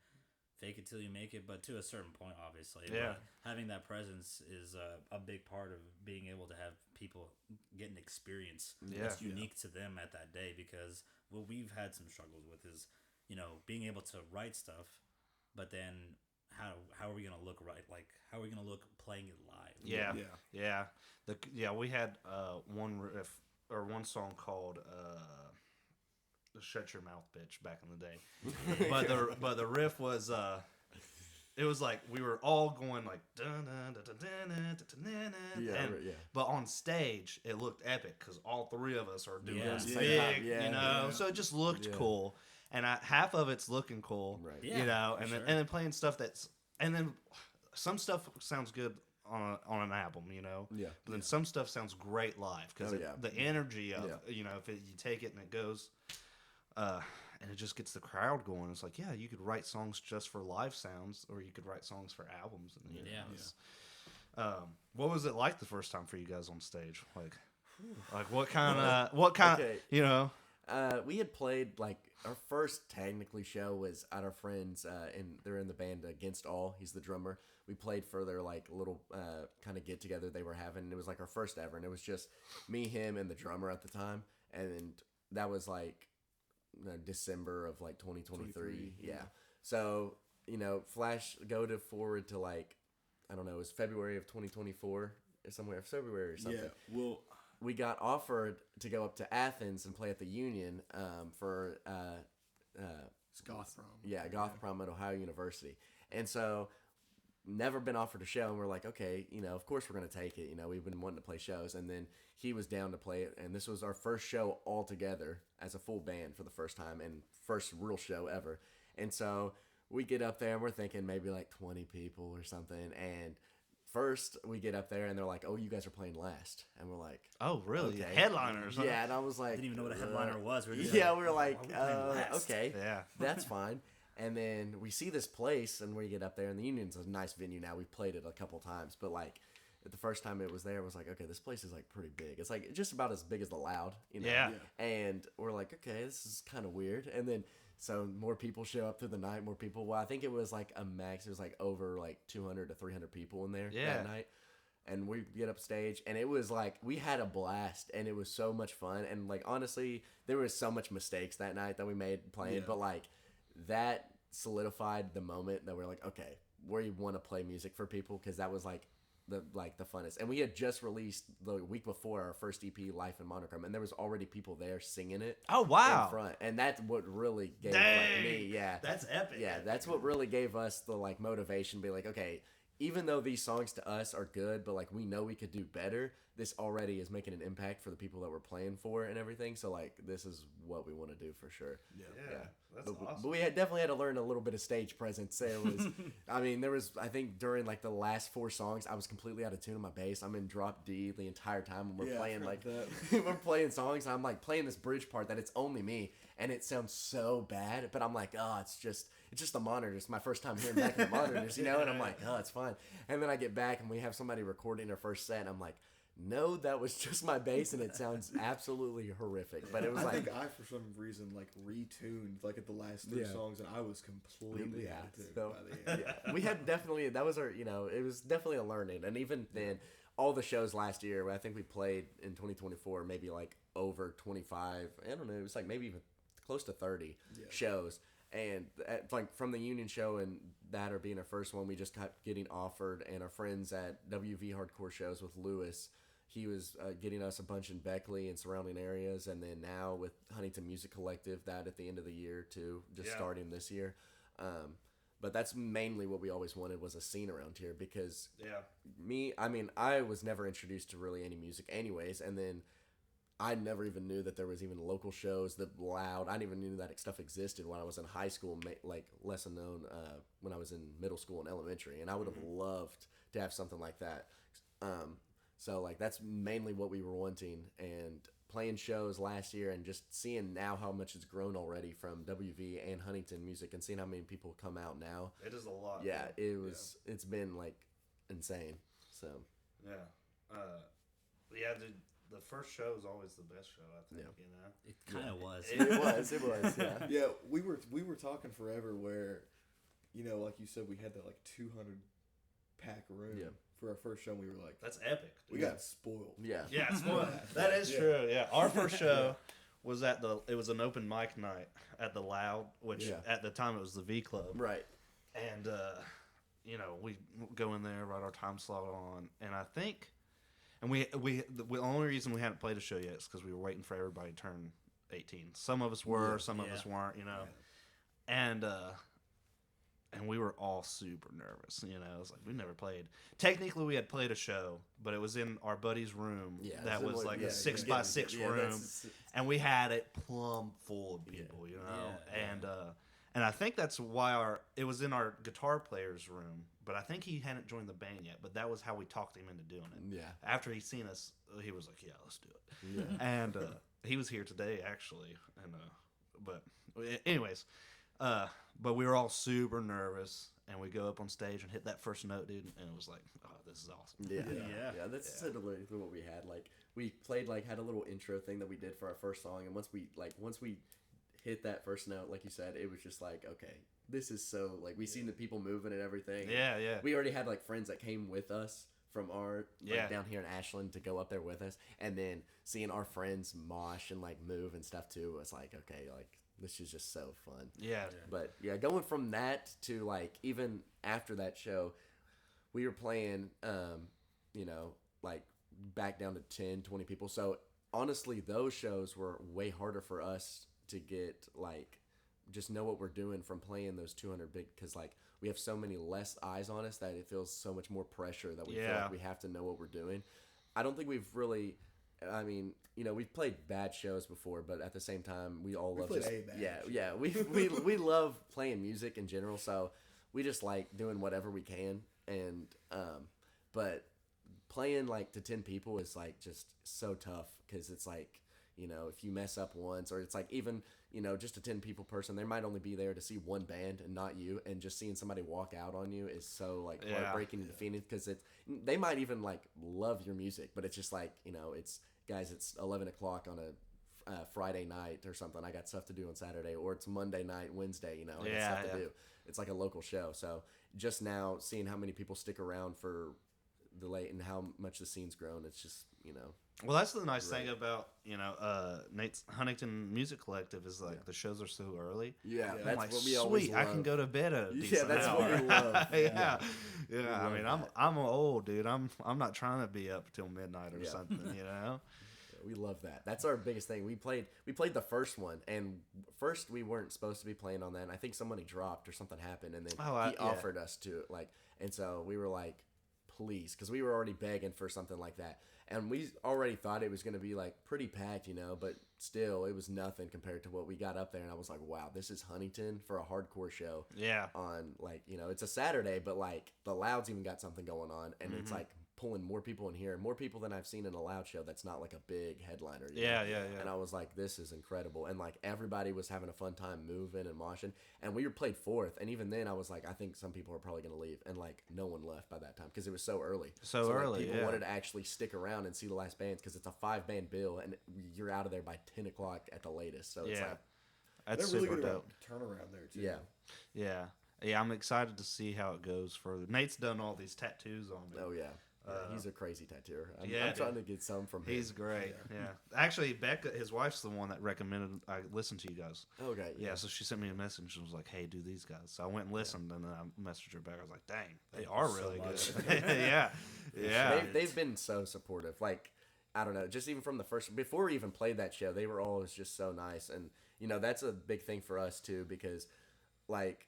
S5: fake it till you make it, but to a certain point, obviously.
S2: Yeah.
S5: But having that presence is a big part of being able to have people get an experience that's unique to them at that day. Because what we've had some struggles with is, being able to write stuff, but then how are we gonna look right? Like, how are we gonna look playing it live?
S2: Yeah. We had one riff or one song called "Shut Your Mouth, Bitch" back in the day, but the riff was it was like we were all going like but on stage it looked epic because all three of us are doing this big, so it just looked cool. And half of it's looking cool,
S3: right?
S2: And then playing stuff and then some stuff sounds good on an album, But then some stuff sounds great live because the energy of if you take it and it goes, and it just gets the crowd going. It's like, you could write songs just for live sounds, or you could write songs for albums. And what was it like the first time for you guys on stage? Like what kind of
S3: we had played like our first technically show was at our friends and they're in the band Against All. He's the drummer. We played for their like little kind of get together they were having. And it was like our first ever, and it was just me, him, and the drummer at the time. And that was like December of like 2023. Yeah. So forward to like, I don't know, it was February of 2024 or somewhere, February or something.
S4: Yeah. Well,
S3: we got offered to go up to Athens and play at the Union for
S4: it's Goth Prom.
S3: Yeah, Goth Prom at Ohio University. And so never been offered a show, and we're like, okay, of course we're going to take it. We've been wanting to play shows, and then he was down to play it, and this was our first show all together as a full band for the first time and first real show ever. And so we get up there, and we're thinking maybe like 20 people or something, and first we get up there and they're like, "Oh, you guys are playing last," and we're like,
S2: "Oh, really?
S3: Okay.
S2: Headliners?" Huh?
S3: Yeah, and I was like,
S5: Didn't even know what a headliner was.
S3: We were like, "Okay, that's fine." And then we see this place, and we get up there, and the Union's a nice venue now. We've played it a couple times, but like the first time it was there, it was like, okay, this place is like pretty big. It's like just about as big as the Loud,
S2: Yeah.
S3: And we're like, okay, this is kind of weird. And then so more people show up through the night. More people. Well, I think it was like a max. It was like over like 200 to 300 people in there that night. And we get up stage, and it was like we had a blast, and it was so much fun. And like honestly, there was so much mistakes that night that we made playing, but like that solidified the moment that we're like, okay, we want to play music for people, because that was like the funnest. And we had just released the week before our first EP, Life in Monochrome, and there was already people there singing it.
S2: Oh wow!
S3: In front, and that's what really gave me,
S2: that's epic.
S3: Yeah, that's what really gave us the like motivation to be like, okay, even though these songs to us are good, but like we know we could do better, this already is making an impact for the people that we're playing for and everything. So like this is what we want to do for sure.
S2: Yeah. That's awesome.
S3: But we definitely had to learn a little bit of stage presence. There was, I think during like the last 4 songs, I was completely out of tune on my bass. I'm in drop D the entire time when we're playing like we're playing songs. And I'm like playing this bridge part that it's only me, and it sounds so bad. But I'm like, oh, it's just the monitors. It's my first time hearing back in the monitors, And I'm like, oh, it's fine. And then I get back and we have somebody recording their first set, and I'm like, no, that was just my bass, and it sounds absolutely horrific. But it was
S4: I think I, for some reason, like retuned like at the last 3 songs, and I was completely out of tune by the end.
S3: We had definitely, that was our, it was definitely a learning. And even then, all the shows last year, I think we played in 2024 maybe like over 25. I don't know, it was like maybe even close to 30 shows. And like from the Union show and that or being our first one, we just kept getting offered. And our friends at WV Hardcore shows with Lewis, he was getting us a bunch in Beckley and surrounding areas. And then now with Huntington Music Collective, that at the end of the year too, just starting this year. But that's mainly what we always wanted was a scene around here because I was never introduced to really any music anyways. And then I never even knew that there was even local shows that loud. I didn't even knew that stuff existed when I was in high school, like lesson known when I was in middle school and elementary. And I would have loved to have something like that. So like that's mainly what we were wanting and playing shows last year and just seeing now how much it's grown already from WV and Huntington music and seeing how many people come out now.
S2: It is a lot.
S3: Yeah, it's been like insane. So
S2: the first show is always the best show, I think, you know?
S5: It kind of was.
S3: It was, yeah.
S4: Yeah, we were talking forever where, you know, like you said, we had that like 200 pack room for our first show. And we were like,
S2: that's epic.
S4: Dude. We got spoiled.
S3: Yeah.
S2: Yeah, spoiled. That is true. Yeah, our first show was it was an open mic night at the Loud, which at the time it was the V Club.
S3: Right.
S2: And, you know, we go in there, write our time slot on, and I think... And the only reason we hadn't played a show yet is because we were waiting for everybody to turn 18. Some of us were, some of us weren't, you know. Yeah. And we were all super nervous, you know. It was like we never played. Technically, we had played a show, but it was in our buddy's room. Yeah, that was like a 6x6 room, and we had it plumb full of people, you know. And I think that's why it was in our guitar player's room. But I think he hadn't joined the band yet. But that was how we talked him into doing it. Yeah. After he seen us, he was like, "Yeah, let's do it." Yeah. And he was here today, actually. And but anyways, but we were all super nervous, and we go up on stage and hit that first note, dude, and it was like, "Oh, this is awesome."
S3: Yeah. That's similar to what we had. Like we played, had a little intro thing that we did for our first song, and once we hit that first note, like you said, it was just like, okay. This is so, we seen the people moving and everything.
S2: Yeah.
S3: We already had, friends that came with us from our, down here in Ashland to go up there with us. And then seeing our friends mosh and, move and stuff, too, was like, okay, this is just so fun.
S2: Yeah.
S3: But, going from that to, even after that show, we were playing, back down to 10, 20 people. So, honestly, those shows were way harder for us to get, just know what we're doing from playing those 200 big, because we have so many less eyes on us that it feels so much more pressure that we feel like we have to know what we're doing. I don't think we've really, we've played bad shows before, but at the same time we all love we love playing music in general, so we just like doing whatever we can. And but playing to 10 people is just so tough, because it's if you mess up once, or it's even just a 10 people person, they might only be there to see one band and not you, and just seeing somebody walk out on you is so heartbreaking and defeating, because they might even love your music, but it's just it's 11 o'clock on a Friday night or something. I got stuff to do on Saturday, or it's Monday night, Wednesday, I got stuff to do. It's a local show. So just now seeing how many people stick around for the late and how much the scene's grown, it's just
S2: Well, that's the nice thing about Nate's Huntington Music Collective is the shows are so early.
S3: Yeah,
S2: that's what we always love. I can go to bed at a decent
S3: that's
S2: hour.
S3: what we love.
S2: yeah. I mean, I'm old, dude. I'm not trying to be up till midnight or something.
S3: We love that. That's our biggest thing. We played the first one, and first we weren't supposed to be playing on that. And I think somebody dropped or something happened, and then he offered us to and so we were like, please, because we were already begging for something like that. And we already thought it was going to be pretty packed, but still it was nothing compared to what we got up there. And I was like, wow, this is Huntington for a hardcore show.
S2: Yeah.
S3: On it's a Saturday, but the Loud's even got something going on, and it's pulling more people in here, more people than I've seen in a Loud show that's not a big headliner.
S2: Yeah.
S3: And I was like, this is incredible. And everybody was having a fun time moving and moshing. And we were played fourth. And even then I was like, I think some people are probably going to leave. And no one left by that time, because it was so early.
S2: So early,
S3: people wanted to actually stick around and see the last bands, because it's a 5-band bill and you're out of there by 10 o'clock at the latest. So it's
S2: that's
S4: they're
S2: super
S4: really good
S2: dope.
S4: Turnaround there too.
S3: Yeah.
S2: Yeah, I'm excited to see how it goes further. Nate's done all these tattoos on me.
S3: Oh yeah. He's a crazy tattooer.
S2: Yeah,
S3: I'm trying to get some from him.
S2: He's great. Yeah. Actually, Becca, his wife's the one that recommended I listen to you guys.
S3: Okay.
S2: Yeah. So she sent me a message and was like, "Hey, do these guys." So I went and listened, and then I messaged her back. I was like, "Dang, they are really good." Yeah. Yeah.
S3: They've been so supportive. Like, I don't know, just even from the first, before we even played that show, they were always just so nice. And, you know, that's a big thing for us too, because like,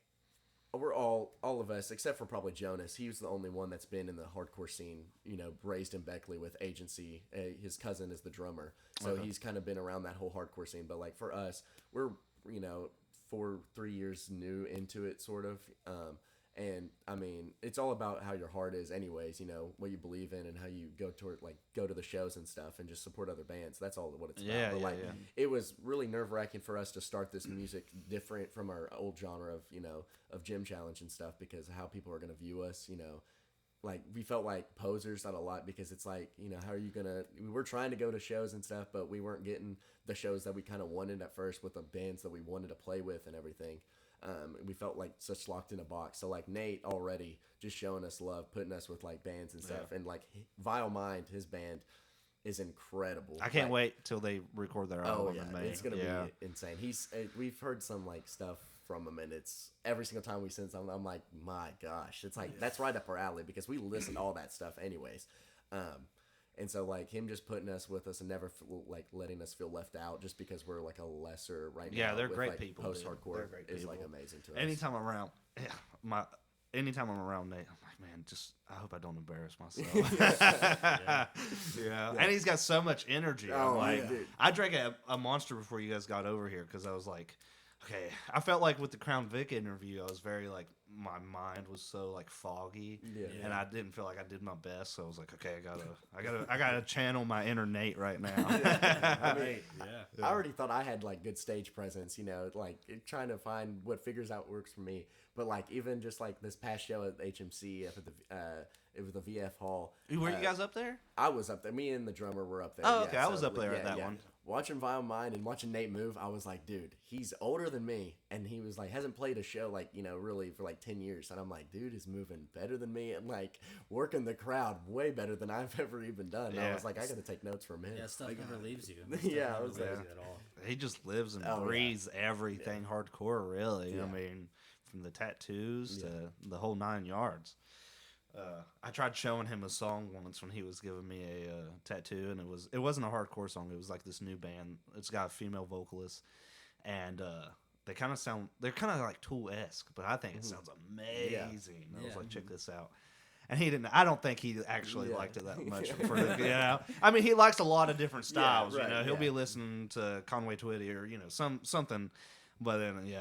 S3: we're all of us, except for probably Jonas. He was the only one that's been in the hardcore scene, you know, raised in Beckley with Agency. His cousin is the drummer. So he's kind of been around that whole hardcore scene. But like for us, we're, you know, 3 years new into it sort of. And I mean, it's all about how your heart is anyways, you know, what you believe in and how you go to the shows and stuff and just support other bands. That's all what it's about. But it was really nerve-wracking for us to start this music different from our old genre of, you know, of gym challenge and stuff, because of how people are going to view us, you know. Like, we felt like posers on a lot, because it's like, you know, how are you going to, we were trying to go to shows and stuff, but we weren't getting the shows that we kind of wanted at first with the bands that we wanted to play with and everything. We felt like such locked in a box. So like Nate already just showing us love, putting us with like bands and stuff. And like Vile Mind, his band, is incredible.
S2: I can't wait till they record their album in May.
S3: It's gonna be insane. We've heard some like stuff from him, and it's every single time we send something, I'm like, my gosh, it's like that's right up our alley, because we listen to all that stuff anyways. And so, like, him just putting us with us and never, like, letting us feel left out just because we're, like, a lesser right now.
S2: Yeah, they're
S3: with,
S2: great
S3: like,
S2: people.
S3: Post-hardcore is, like, amazing to us.
S2: Anytime I'm around, anytime I'm around Nate, I'm like, man, I hope I don't embarrass myself. Yeah. And he's got so much energy. I drank a Monster before you guys got over here, because I was like, okay, I felt like with the Crown Vic interview, I was very like, my mind was so like foggy, and I didn't feel like I did my best. So I was like, okay, I gotta channel my inner Nate right now.
S3: I already thought I had like good stage presence, you know, like trying to find what figures out works for me. But like even just like this past show at HMC up at it was the VF Hall.
S2: Were you guys up there?
S3: I was up there. Me and the drummer were up there.
S2: Oh, okay. I was up there at that one.
S3: Watching Vile Mind and watching Nate move, I was like, dude, he's older than me, and he was like, hasn't played a show like, you know, really for like 10 years, and I'm like, dude is moving better than me and like working the crowd way better than I've ever even done. And I was like, I got to take notes from him.
S5: Yeah, stuff never leaves you.
S3: I was
S5: like, at all.
S2: He just lives and breathes everything hardcore, really. I mean, from the tattoos to the whole 9 yards. I tried showing him a song once when he was giving me a tattoo, and it wasn't a hardcore song. It was like this new band. It's got a female vocalist, and they're kind of like Tool-esque, but I think it sounds amazing. I was like, check this out. And he didn't. I don't think he actually liked it that much. You know, I mean, he likes a lot of different styles. You know, he'll be listening to Conway Twitty or something. But then,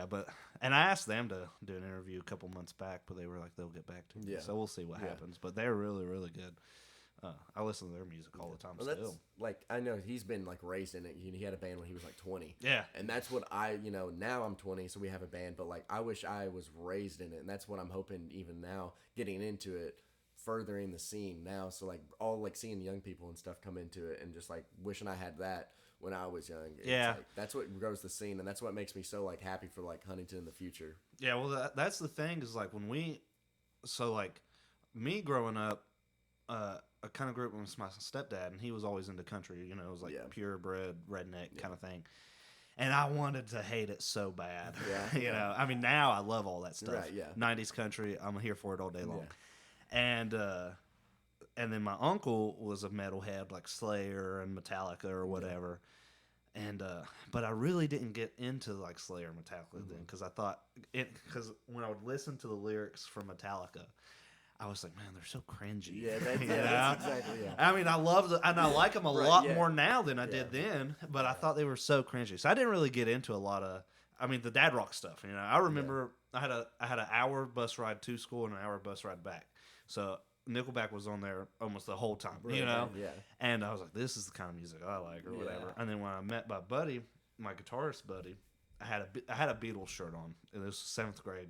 S2: and I asked them to do an interview a couple months back, but they were like, they'll get back to me. So we'll see what happens. But they're really, really good. I listen to their music all the time still.
S3: Like, I know he's been like raised in it. He had a band when he was like 20.
S2: Yeah.
S3: And that's what now I'm 20, so we have a band, but like I wish I was raised in it, and that's what I'm hoping even now getting into it, furthering the scene now. So like all like seeing young people and stuff come into it, and just like wishing I had that when I was young. Like, that's what grows the scene, and that's what makes me so like happy for like Huntington in the future.
S2: Yeah, well, that's the thing is like when me growing up, I kind of grew up with my stepdad, and he was always into country. You know, it was like purebred redneck kind of thing, and I wanted to hate it so bad. You know, I mean, now I love all that stuff.
S3: Right,
S2: 90s country, I'm here for it all day long. And then my uncle was a metalhead like Slayer and Metallica or whatever. And but I really didn't get into like Slayer and Metallica then, because I thought because when I would listen to the lyrics from Metallica, I was like, man, they're so cringy.
S3: Yeah, that's exactly. Yeah.
S2: I mean, I love and I like them a lot more now than I did then, but I thought they were so cringy. So I didn't really get into a lot of. I mean, the dad rock stuff. You know, I remember I had an hour bus ride to school and an hour bus ride back. So Nickelback was on there almost the whole time, you know? And I was like, this is the kind of music I like or whatever. And then when I met my buddy, my guitarist buddy, I had a Beatles shirt on. It was 7th grade.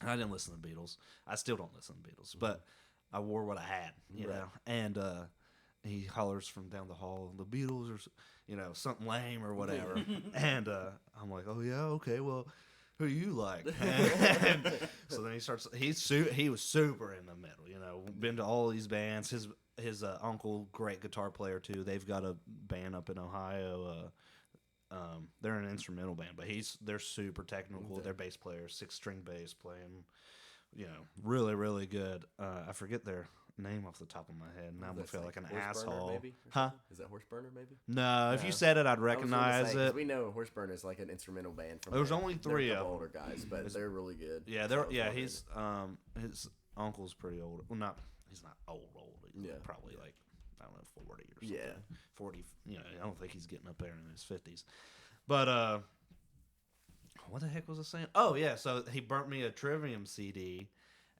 S2: And I didn't listen to the Beatles. I still don't listen to the Beatles, but I wore what I had, you know? And he hollers from down the hall, the Beatles or, you know, something lame or whatever. And I'm like, oh, yeah, okay, well, who you like? So then he starts. He was super in the middle. You know, been to all these bands. His uncle, great guitar player too. They've got a band up in Ohio. They're an instrumental band, but they're super technical. Their bass player, 6-string bass, playing, you know, really really good. I forget their name off the top of my head. Now I'm gonna feel like an asshole.
S3: Maybe,
S2: huh?
S3: Is that Horse Burner? Maybe.
S2: No, if you said it, I'd recognize it.
S3: We know Horse Burner is like an instrumental band.
S2: There's only 3 of them.
S3: Older guys, but they're really good.
S2: Yeah, his uncle's pretty old. Well, he's not old. He's probably like, I don't know, 40 or something. Yeah, 40. You know, I don't think he's getting up there in his 50s. But what the heck was I saying? Oh yeah, so he burnt me a Trivium CD.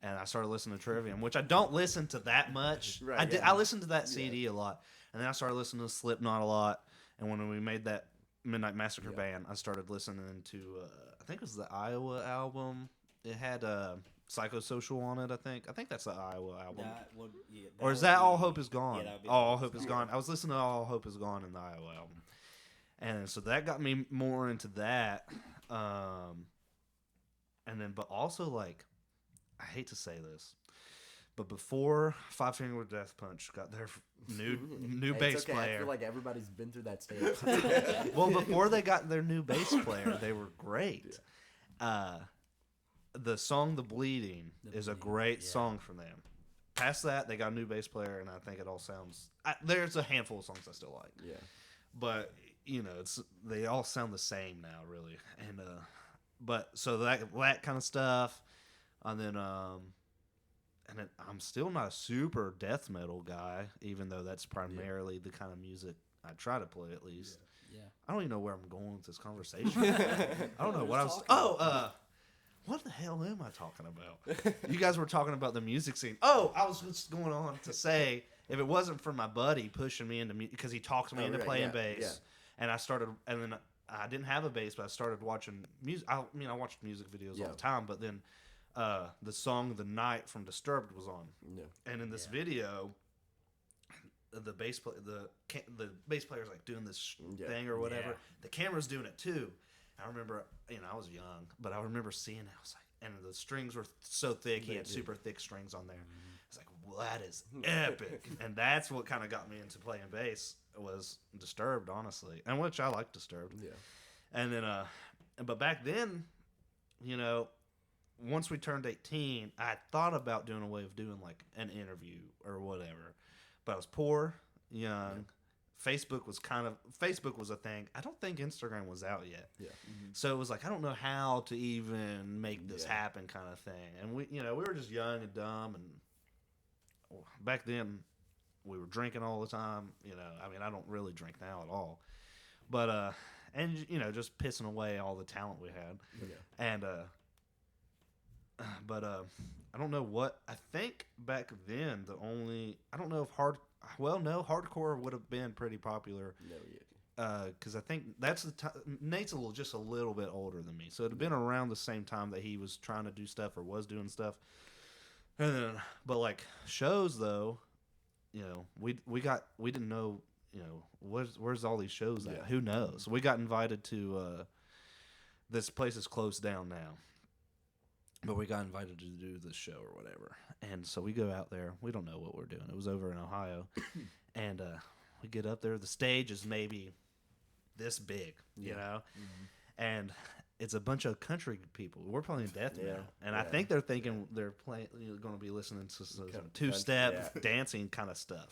S2: And I started listening to Trivium, which I don't listen to that much. Right, I listened to that CD a lot. And then I started listening to Slipknot a lot. And when we made that Midnight Massacre band, I started listening to, I think it was the Iowa album. It had Psychosocial on it, I think. I think that's the Iowa album. Or is that All Hope Is Gone? Yeah, All Hope Is Gone. I was listening to All Hope Is Gone in the Iowa album. And so that got me more into that. And then, but also like, I hate to say this, but before Five Finger Death Punch got their new bass player,
S3: I feel like everybody's been through that stage.
S2: Well, before they got their new bass player, they were great. The song "The Bleeding" is a great song from them. Past that, they got a new bass player, and I think it all sounds. There's a handful of songs I still like. Yeah, but you know, they all sound the same now, really. And but so that kind of stuff. And then, I'm still not a super death metal guy, even though that's primarily the kind of music I try to play, at least. Yeah. I don't even know where I'm going with this conversation. I don't know what I was. What the hell am I talking about? You guys were talking about the music scene. Oh, I was just going on to say, if it wasn't for my buddy pushing me into music, because he talked me into playing bass, and then I didn't have a bass, but I started watching music. I watched music videos all the time, but then. The song "The Night" from Disturbed was on, and in this video, the bass player's like doing this thing or whatever. The camera's doing it too. I remember, I was young, but I remember seeing it. I was like, and the strings were so thick. He had super thick strings on there. I was like, well, that is epic, and that's what kind of got me into playing bass. Was Disturbed, honestly, and which I like Disturbed. Yeah, and then, but back then, once we turned 18, I thought about doing a way of doing like an interview or whatever, but I was poor, young. Yeah. Facebook was a thing. I don't think Instagram was out yet. Yeah. Mm-hmm. So it was like, I don't know how to even make this happen kind of thing. And we were just young and dumb. And back then we were drinking all the time. I don't really drink now at all, but, and just pissing away all the talent we had. Yeah. And, but I don't know what I think back then. I don't know if hardcore would have been pretty popular. No, because I think that's the time. Nate's just a little bit older than me, so it'd have been around the same time that he was trying to do stuff or was doing stuff. And then, but like shows though, we didn't know, where's all these shows at? Who knows? We got invited to this place is closed down now. But we got invited to do this show or whatever. And so we go out there. We don't know what we're doing. It was over in Ohio. And we get up there. The stage is maybe this big, you know? Mm-hmm. And it's a bunch of country people. We're playing death metal. And I think they're thinking they're playing, going to be listening to some two-step dancing kind of stuff.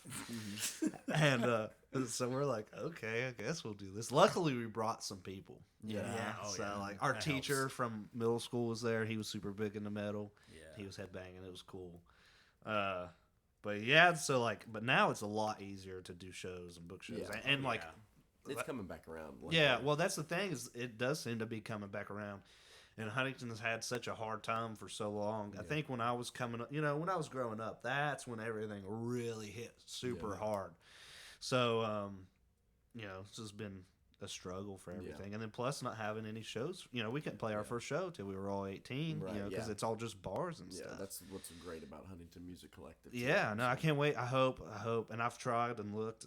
S2: And so we're like, okay, I guess we'll do this. Luckily, we brought some people. Like our teacher from middle school was there. He was super big into metal. Yeah. He was headbanging. It was cool. But now it's a lot easier to do shows and book shows.
S3: It's coming back around.
S2: Well, that's the thing is it does seem to be coming back around. And Huntington has had such a hard time for so long. I think when I was coming up, when I was growing up, that's when everything really hit super hard. So, it's just been a struggle for everything. And then plus not having any shows. We couldn't play our first show till we were all 18, because it's all just bars and stuff.
S3: Yeah, that's what's great about Huntington Music Collective.
S2: I can't wait. I hope. And I've tried and looked.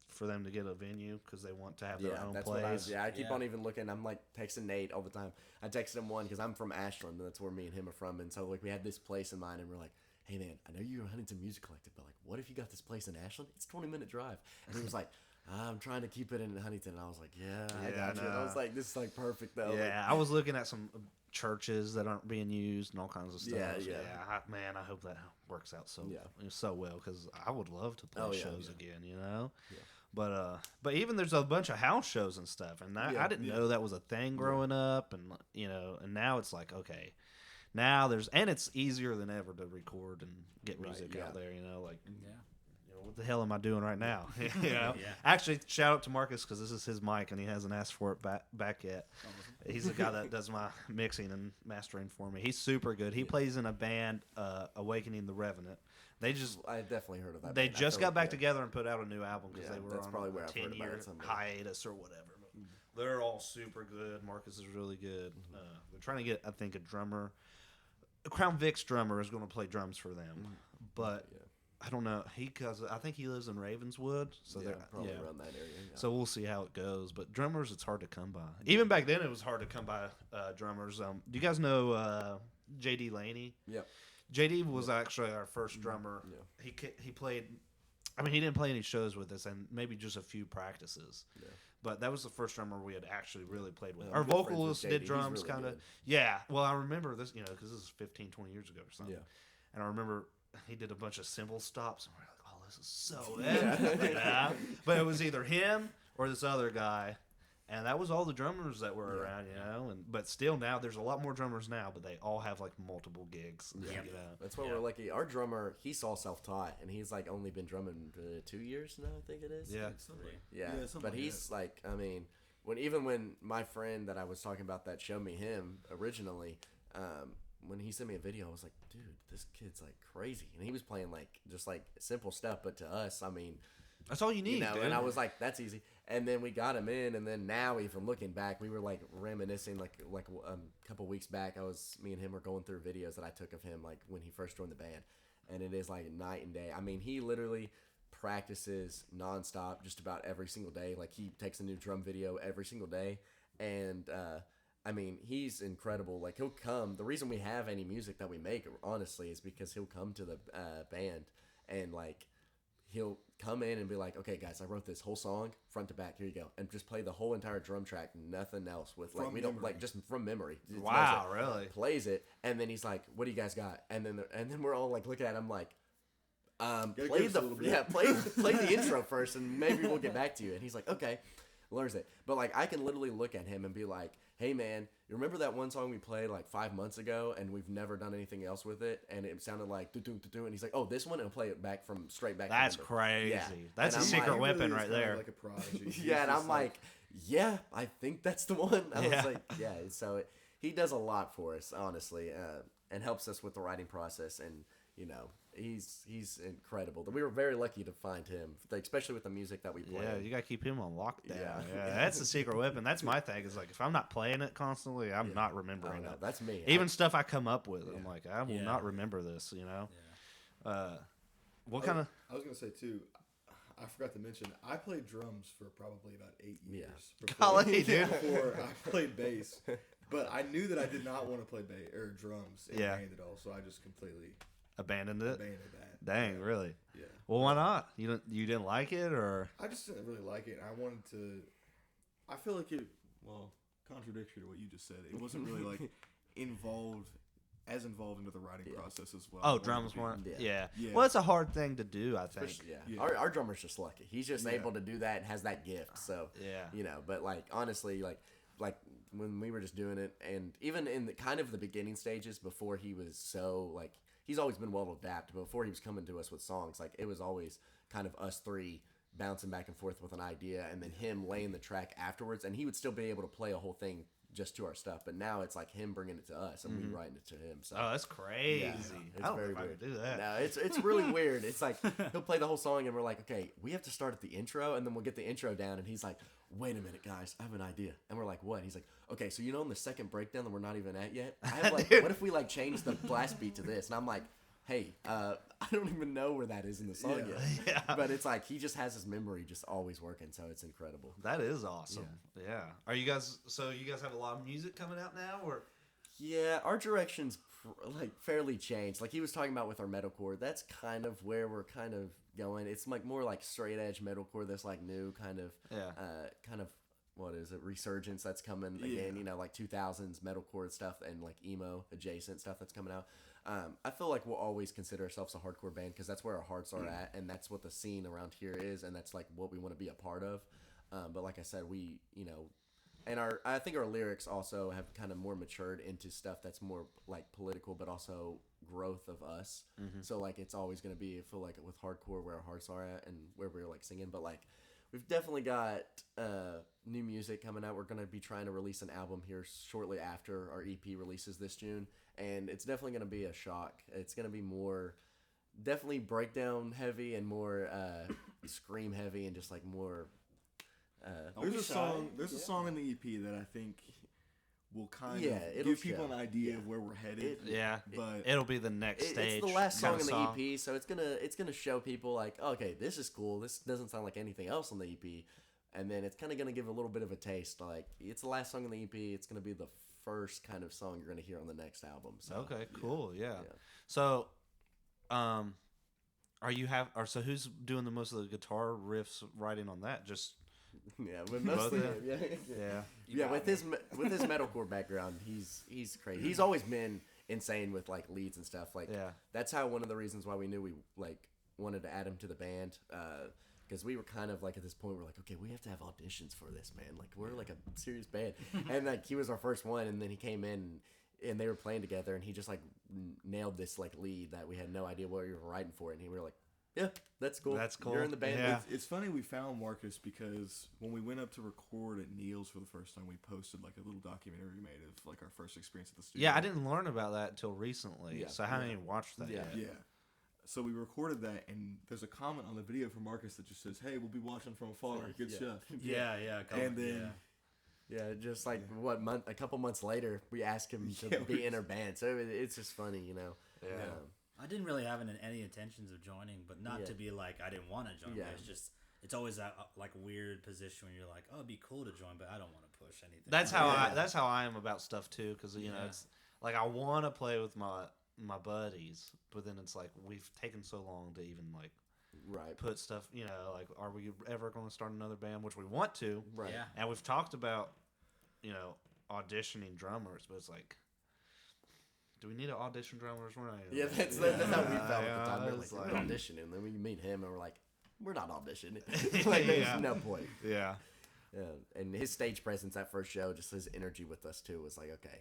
S2: for them to get a venue because they want to have their own
S3: that's
S2: place.
S3: I keep on even looking. I'm like texting Nate all the time. I texted him one because I'm from Ashland, and that's where me and him are from. And so like we had this place in mind, and we're like, hey man, I know you're a Huntington Music Collective, but like, what if you got this place in Ashland? It's a 20-minute drive. And he was like, I'm trying to keep it in Huntington. And I was like, I got you. And I was like, this is like perfect though.
S2: Yeah,
S3: like,
S2: I was looking at some churches that aren't being used and all kinds of stuff. Man, I hope that works out so well because I would love to play shows again. But even there's a bunch of house shows and stuff, and I didn't know that was a thing growing up, and and now it's like okay. Now and it's easier than ever to record and get music out there, what the hell am I doing right now? Actually, shout out to Marcus because this is his mic and he hasn't asked for it back yet. He's the guy that does my mixing and mastering for me. He's super good. He plays in a band, Awakening the Revenant. I
S3: definitely heard of that.
S2: They just got back together and put out a new album because they were
S3: that's
S2: on
S3: probably where
S2: a
S3: I've heard
S2: 10-year
S3: about it
S2: hiatus or whatever. But they're all super good. Marcus is really good. They're trying to get, I think, a drummer. Crown Vic's drummer is going to play drums for them, but I don't know. Because I think he lives in Ravenswood, so they're
S3: probably around that area. Yeah.
S2: So we'll see how it goes. But drummers, it's hard to come by. Even back then, it was hard to come by drummers. Do you guys know J.D. Laney?
S3: Yeah.
S2: J.D. was actually our first drummer. Yeah. He played. I mean, he didn't play any shows with us, and maybe just a few practices. Yeah. But that was the first drummer we had actually really played with. Our vocalist did drums kind of. Yeah. Well, I remember this, because this is 15, 20 years ago or something. Yeah. And I remember he did a bunch of cymbal stops, and we're like, oh, this is so epic. But it was either him or this other guy. And that was all the drummers that were around, but still now there's a lot more drummers now, but they all have like multiple gigs.
S3: Yeah, that's why we're lucky. Our drummer, he's all self-taught, and he's like only been drumming 2 years now, I think it is.
S2: Yeah,
S3: but he's like, I mean, when my friend that I was talking about that showed me him originally, when he sent me a video, I was like, dude, this kid's like crazy, and he was playing like just like simple stuff, but to us, I mean.
S2: That's all you need, dude.
S3: And I was like, that's easy. And then we got him in, and then now, even looking back, we were like reminiscing, like a couple weeks back. Me and him were going through videos that I took of him, like when he first joined the band, and it is like night and day. I mean, he literally practices nonstop, just about every single day. Like he takes a new drum video every single day, and I mean, he's incredible. Like he'll come. The reason we have any music that we make, honestly, is because he'll come to the band and like. He'll come in and be like, okay, guys, I wrote this whole song front to back. Here you go. And just play the whole entire drum track, nothing else with like, don't like just from memory.
S2: Wow, really?
S3: Plays it. And then he's like, what do you guys got? And then we're all like looking at him like, play the intro first and maybe we'll get back to you. And he's like, okay, learns it. But like, I can literally look at him and be like, hey man, you remember that one song we played like 5 months ago and we've never done anything else with it and it sounded like do-do-do-do, and he's like, oh, this one, and he'll play it back straight back.
S2: That's crazy. Yeah. That's a secret weapon right there.
S4: Like a prodigy.
S3: Yeah, and I'm like, yeah, I think that's the one. I was like, yeah. So he does a lot for us, honestly, and helps us with the writing process, and he's incredible. We were very lucky to find him, especially with the music that we play.
S2: Yeah, you got to keep him on lockdown. Yeah, that's the secret weapon. That's my thing. Is like if I'm not playing it constantly, I'm not remembering it.
S3: That's me.
S2: Even stuff I come up with, I'm like, I will not remember this. What kind of?
S4: I was gonna say too. I forgot to mention, I played drums for probably about 8 years.
S2: Golly, dude.
S4: Before I played bass, but I knew that I did not want to play bass or drums in band at all, so I just completely
S2: abandoned it.
S4: That.
S2: Dang, really?
S4: Yeah.
S2: Well, why not? You didn't like it, or?
S4: I just didn't really like it. I wanted to. I feel like it. Well, contradictory to what you just said, it wasn't really like involved into the writing process as well.
S2: Oh, drums weren't. Yeah. Well, it's a hard thing to do, I think.
S3: Our drummer's just lucky. He's just able to do that and has that gift. So but like honestly, like when we were just doing it, and even in the kind of the beginning stages before he was so like. He's always been well adapted, but before he was coming to us with songs, like it was always kind of us three bouncing back and forth with an idea, and then him laying the track afterwards, and he would still be able to play a whole thing just to our stuff. But now it's like him bringing it to us and we writing it to him. So
S2: that's crazy.
S3: It's very
S2: weird. I could do that.
S3: No, it's really weird. It's like he'll play the whole song, and we're like, okay, we have to start at the intro, and then we'll get the intro down, and he's like, wait a minute, guys, I have an idea. And we're like, what? He's like, okay, so in the second breakdown that we're not even at yet, I have like, what if we like change the blast beat to this? And I'm like, hey, I don't even know where that is in the song yet.
S2: Yeah.
S3: But it's like he just has his memory just always working, so it's incredible.
S2: That is awesome. Yeah. Are you guys? So you guys have a lot of music coming out now, or?
S3: Yeah, our direction's like fairly changed. Like he was talking about with our metalcore, that's kind of where we're kind of going. It's like more like straight edge metalcore. That's like new kind of, kind of what is it? Resurgence that's coming again. You know, like 2000s metalcore stuff and like emo adjacent stuff that's coming out. I feel like we'll always consider ourselves a hardcore band because that's where our hearts are at, and that's what the scene around here is, and that's like what we want to be a part of. But like I said, we and I think our lyrics also have kind of more matured into stuff that's more like political, but also growth of us. Mm-hmm. So like it's always going to be, I feel like with hardcore where our hearts are at and where we're like singing. But like we've definitely got new music coming out. We're going to be trying to release an album here shortly after our EP releases this June, and it's definitely going to be a shock. It's going to be more definitely breakdown heavy and more scream heavy and just like more.
S4: There's a song in the EP that I think will kind of give people an idea of where we're headed.
S2: But it'll be the next stage.
S3: It's the last song in the EP, so it's gonna show people like, okay, this is cool. This doesn't sound like anything else on the EP, and then it's kind of gonna give a little bit of a taste. Like it's the last song in the EP. It's gonna be the first kind of song you're gonna hear on the next album. So,
S2: okay, cool, yeah. So, so who's doing the most of the guitar riffs writing on that? Just
S3: but mostly with his metalcore background, he's crazy. He's always been insane with like leads and stuff. Like that's how one of the reasons why we knew we like wanted to add him to the band. Because we were kind of like at this point, we're like, okay, we have to have auditions for this, man. Like we're like a serious band, and like he was our first one, and then he came in. And they were playing together, and he just like nailed this like lead that we had no idea what we were writing for, and we were like, yeah, that's cool.
S2: That's cool.
S3: You're in the band.
S2: Yeah.
S4: It's funny we found Marcus because when we went up to record at Neil's for the first time, we posted like a little documentary we made of like our first experience at the studio.
S2: Yeah, I didn't learn about that until recently, so I haven't even watched that yet.
S4: Yeah. So we recorded that, and there's a comment on the video from Marcus that just says, "Hey, we'll be watching from afar. Good stuff."
S5: And then.
S3: Yeah, just like a couple months later, we asked him to be in our band. So it's just funny,
S2: Yeah.
S5: I didn't really have any intentions of joining, but not to be like I didn't want to join. But it's always that like weird position where you're like, oh, it'd be cool to join, but I don't want to push anything.
S2: That's how I am about stuff too, because it's like I want to play with my buddies, but then it's like we've taken so long to even like.
S3: Right.
S2: Put stuff, like, are we ever going to start another band? Which we want to.
S3: Right.
S5: Yeah.
S2: And we've talked about, auditioning drummers, but it's like, do we need to audition drummers? We're not.
S3: Yeah, that's how we felt at the time. We're auditioning, and then we meet him, and we're like, we're not auditioning. Like, there's no point.
S2: Yeah.
S3: Yeah, and his stage presence that first show, just his energy with us too, was like, okay,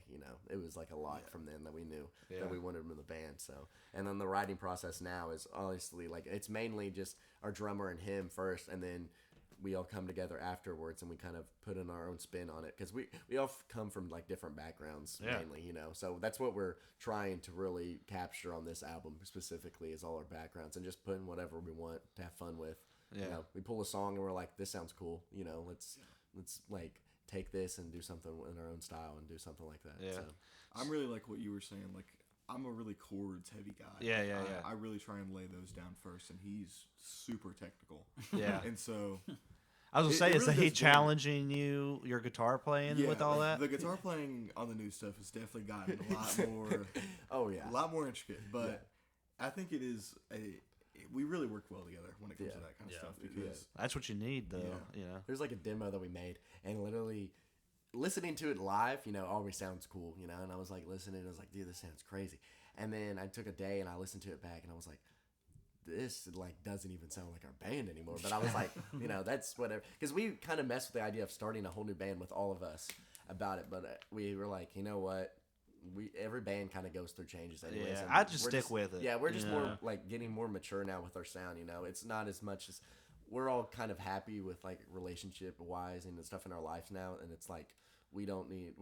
S3: it was like a lot from then that we knew that we wanted him in the band. So, and then the writing process now is honestly like it's mainly just our drummer and him first, and then we all come together afterwards, and we kind of put in our own spin on it because we all come from like different backgrounds mainly, So that's what we're trying to really capture on this album specifically is all our backgrounds and just put in whatever we want to have fun with.
S2: Yeah.
S3: We pull a song and we're like, this sounds cool. Let's like take this and do something in our own style and do something like that.
S2: Yeah.
S3: So,
S4: I'm really like what you were saying. Like I'm a really chords heavy guy.
S2: Yeah.
S4: I really try and lay those down first, and he's super technical.
S2: Yeah.
S4: And so
S2: I was gonna say, is he challenging your guitar playing with all that?
S4: The guitar playing on the new stuff has definitely gotten a lot more. A lot more intricate. But I think it is we really work well together when it comes to that kind of stuff because
S2: that's what you need, though.
S3: There's like a demo that we made, and literally listening to it live, always sounds cool, and I was like listening, I was like, dude, this sounds crazy. And then I took a day and I listened to it back, and I was like, this like doesn't even sound like our band anymore. But I was like, that's whatever, because we kind of messed with the idea of starting a whole new band with all of us about it, but we were like, you know what? Every band kind of goes through changes anyways.
S2: Yeah, I just stick with it.
S3: Yeah, we're just more like getting more mature now with our sound. It's not as much as we're all kind of happy with like relationship wise and stuff in our lives now, and it's like we're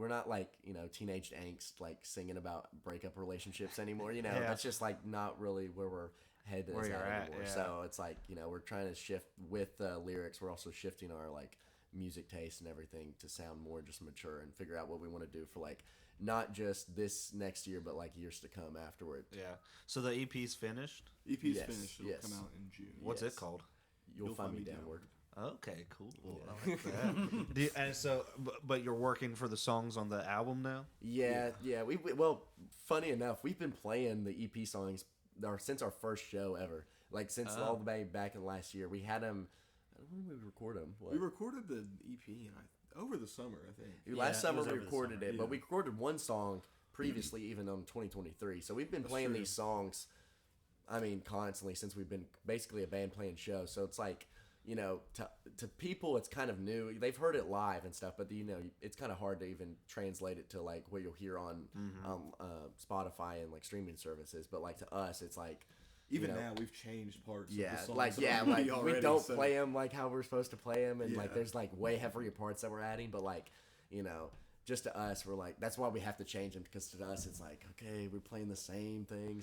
S3: not like teenage angst like singing about breakup relationships anymore. That's just like not really where we're headed at anymore. So it's like we're trying to shift with lyrics. We're also shifting our like music taste and everything to sound more just mature and figure out what we want to do for like not just this next year but like years to come afterward.
S2: Yeah. So the EP's finished?
S4: EP's finished. It'll come out in June.
S2: What's it called?
S3: You'll find me downward.
S2: Okay, cool. I like that. And so, but you're working for the songs on the album now?
S3: Yeah. Well, funny enough, we've been playing the EP songs since our first show ever. Like since all the way back in last year, we had them. When did we record them?
S4: We recorded the EP over the summer, I think.
S3: Last summer we recorded it, but we recorded one song previously, even on 2023. So we've been playing these songs, I mean, constantly since we've been basically a band playing shows. So it's like, you know, to people, it's kind of new. They've heard it live and stuff, but you know, it's kind of hard to even translate it to like what you'll hear on Spotify and like streaming services. But like to us, it's like.
S4: Even now, we've changed parts.
S3: Yeah,
S4: of the songs
S3: like we don't play them like how we're supposed to play them, and like there's like way heavier parts that we're adding. But like, you know, just to us, we're like that's why we have to change them because to us it's like okay, we're playing the same thing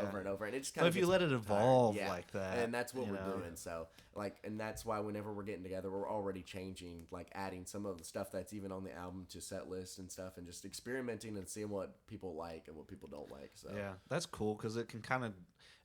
S3: over and over, and it just kind of.
S2: If you let it evolve like that,
S3: and that's what we're doing. So like, and that's why whenever we're getting together, we're already changing, like adding some of the stuff that's even on the album to set lists and stuff, and just experimenting and seeing what people like and what people don't like. So
S2: yeah, that's cool because it can kind of.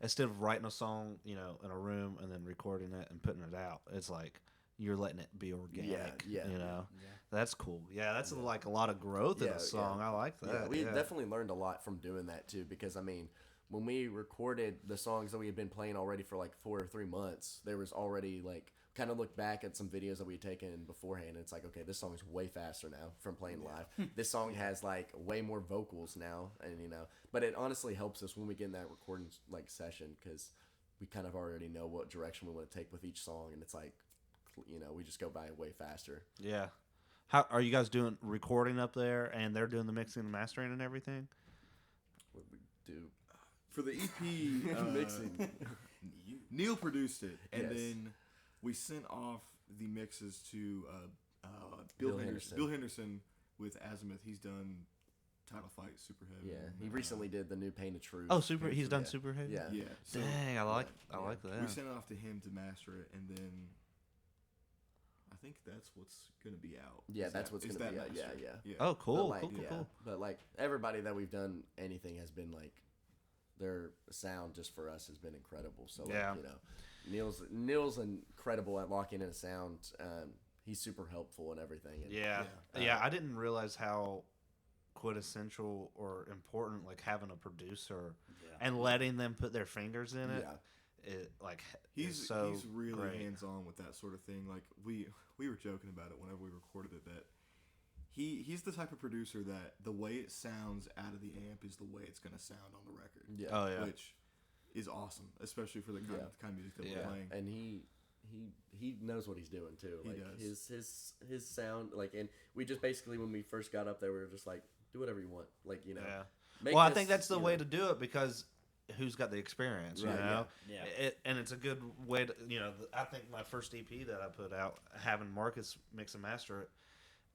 S2: Instead of writing a song, you know, in a room and then recording it and putting it out, it's like you're letting it be organic. Yeah. You know, that's cool. Yeah, that's like a lot of growth in a song. I like that.
S3: Yeah, we definitely learned a lot from doing that too. Because I mean, when we recorded the songs that we had been playing already for like 4 or 3 months, there was already like kind of looked back at some videos that we had taken beforehand. And it's like, okay, this song is way faster now from playing live. This song has like way more vocals now, and you know, but it honestly helps us when we get in that recording like session because we kind of already know what direction we want to take with each song, and it's like, you know, we just go by way faster.
S2: Yeah. How are you guys doing recording up there, and they're doing the mixing and mastering and everything?
S3: What we do
S4: for the EP mixing, Neil produced it, and then. We sent off the mixes to Bill Henderson with Azimuth. He's done Title Fight, Super Heavy.
S3: Yeah, he recently did the new Pain of Truth.
S2: Oh, He's done Super Heavy?
S3: Yeah.
S4: So,
S2: dang, I like that.
S4: We sent it off to him to master it, and then I think that's what's going to be out.
S3: Yeah, that's what's going to be out. Yeah.
S2: Oh, cool.
S3: But
S2: Cool.
S3: But like everybody that we've done anything has been like their sound just for us has been incredible. So like, you know, Neil's incredible at locking in a sound. He's super helpful and everything. And,
S2: I didn't realize how quintessential or important like having a producer and letting them put their fingers in it. It like
S4: he's really
S2: great.
S4: hands on with that sort of thing. Like we were joking about it whenever we recorded it that he's the type of producer that the way it sounds out of the amp is the way it's going to sound on the record.
S3: Yeah.
S2: Oh yeah.
S4: Which is awesome, especially for the kind of music that we're playing.
S3: And he knows what he's doing too. Like
S4: he does.
S3: His sound, like, and we just basically when we first got up there, we were just like, do whatever you want, like, you know.
S2: Yeah. I think that's the way to do it because who's got the experience, you know?
S5: Yeah.
S2: And it's a good way to, you know. I think my first EP that I put out, having Marcus mix and master it.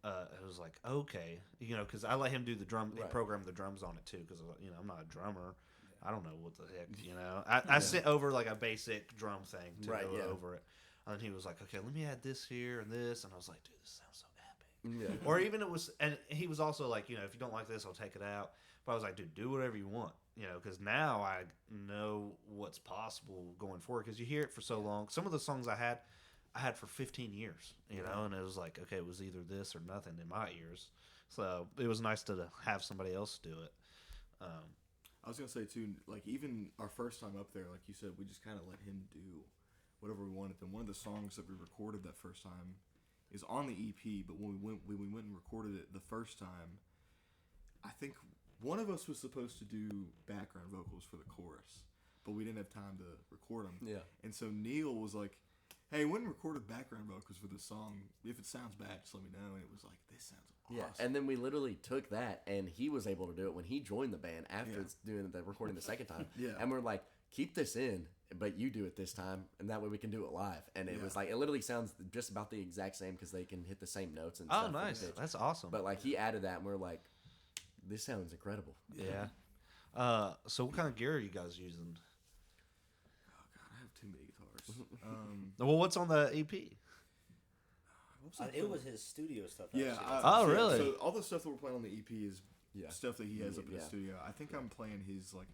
S2: It was like okay, you know, because I let him do the drum, program the drums on it too, because you know I'm not a drummer. I don't know what the heck, you know. I sent over like a basic drum thing to go over it, and he was like, "Okay, let me add this here and this," and I was like, "Dude, this sounds so epic." Yeah. Or even it was, and he was also like, you know, if you don't like this, I'll take it out. But I was like, "Dude, do whatever you want," you know, because now I know what's possible going forward. Because you hear it for so long. Some of the songs I had for 15 years, you know, and it was like, okay, it was either this or nothing in my ears. So it was nice to have somebody else do it.
S4: I was going to say, too, like, even our first time up there, like you said, we just kind of let him do whatever we wanted. And one of the songs that we recorded that first time is on the EP, but when we went and recorded it the first time, I think one of us was supposed to do background vocals for the chorus, but we didn't have time to record them.
S3: Yeah.
S4: And so Neil was like, hey, when we recorded background vocals for this song, if it sounds bad, just let me know. And it was like, this sounds awesome.
S3: Yeah, and then we literally took that, and he was able to do it when he joined the band after doing the recording the second time. And we're like, keep this in, but you do it this time, and that way we can do it live. And it was like, it literally sounds just about the exact same because they can hit the same notes and stuff.
S2: Oh, nice. That's awesome.
S3: But like, he added that, and we're like, this sounds incredible.
S2: Yeah. So what kind of gear are you guys using?
S4: Oh, God, I have too many guitars.
S2: Well, what's on the EP?
S5: It was his studio stuff.
S4: Yeah.
S5: Actually.
S2: Really?
S4: So all the stuff that we're playing on the EP is stuff that he has up in the
S3: Yeah.
S4: studio. I think I'm playing his like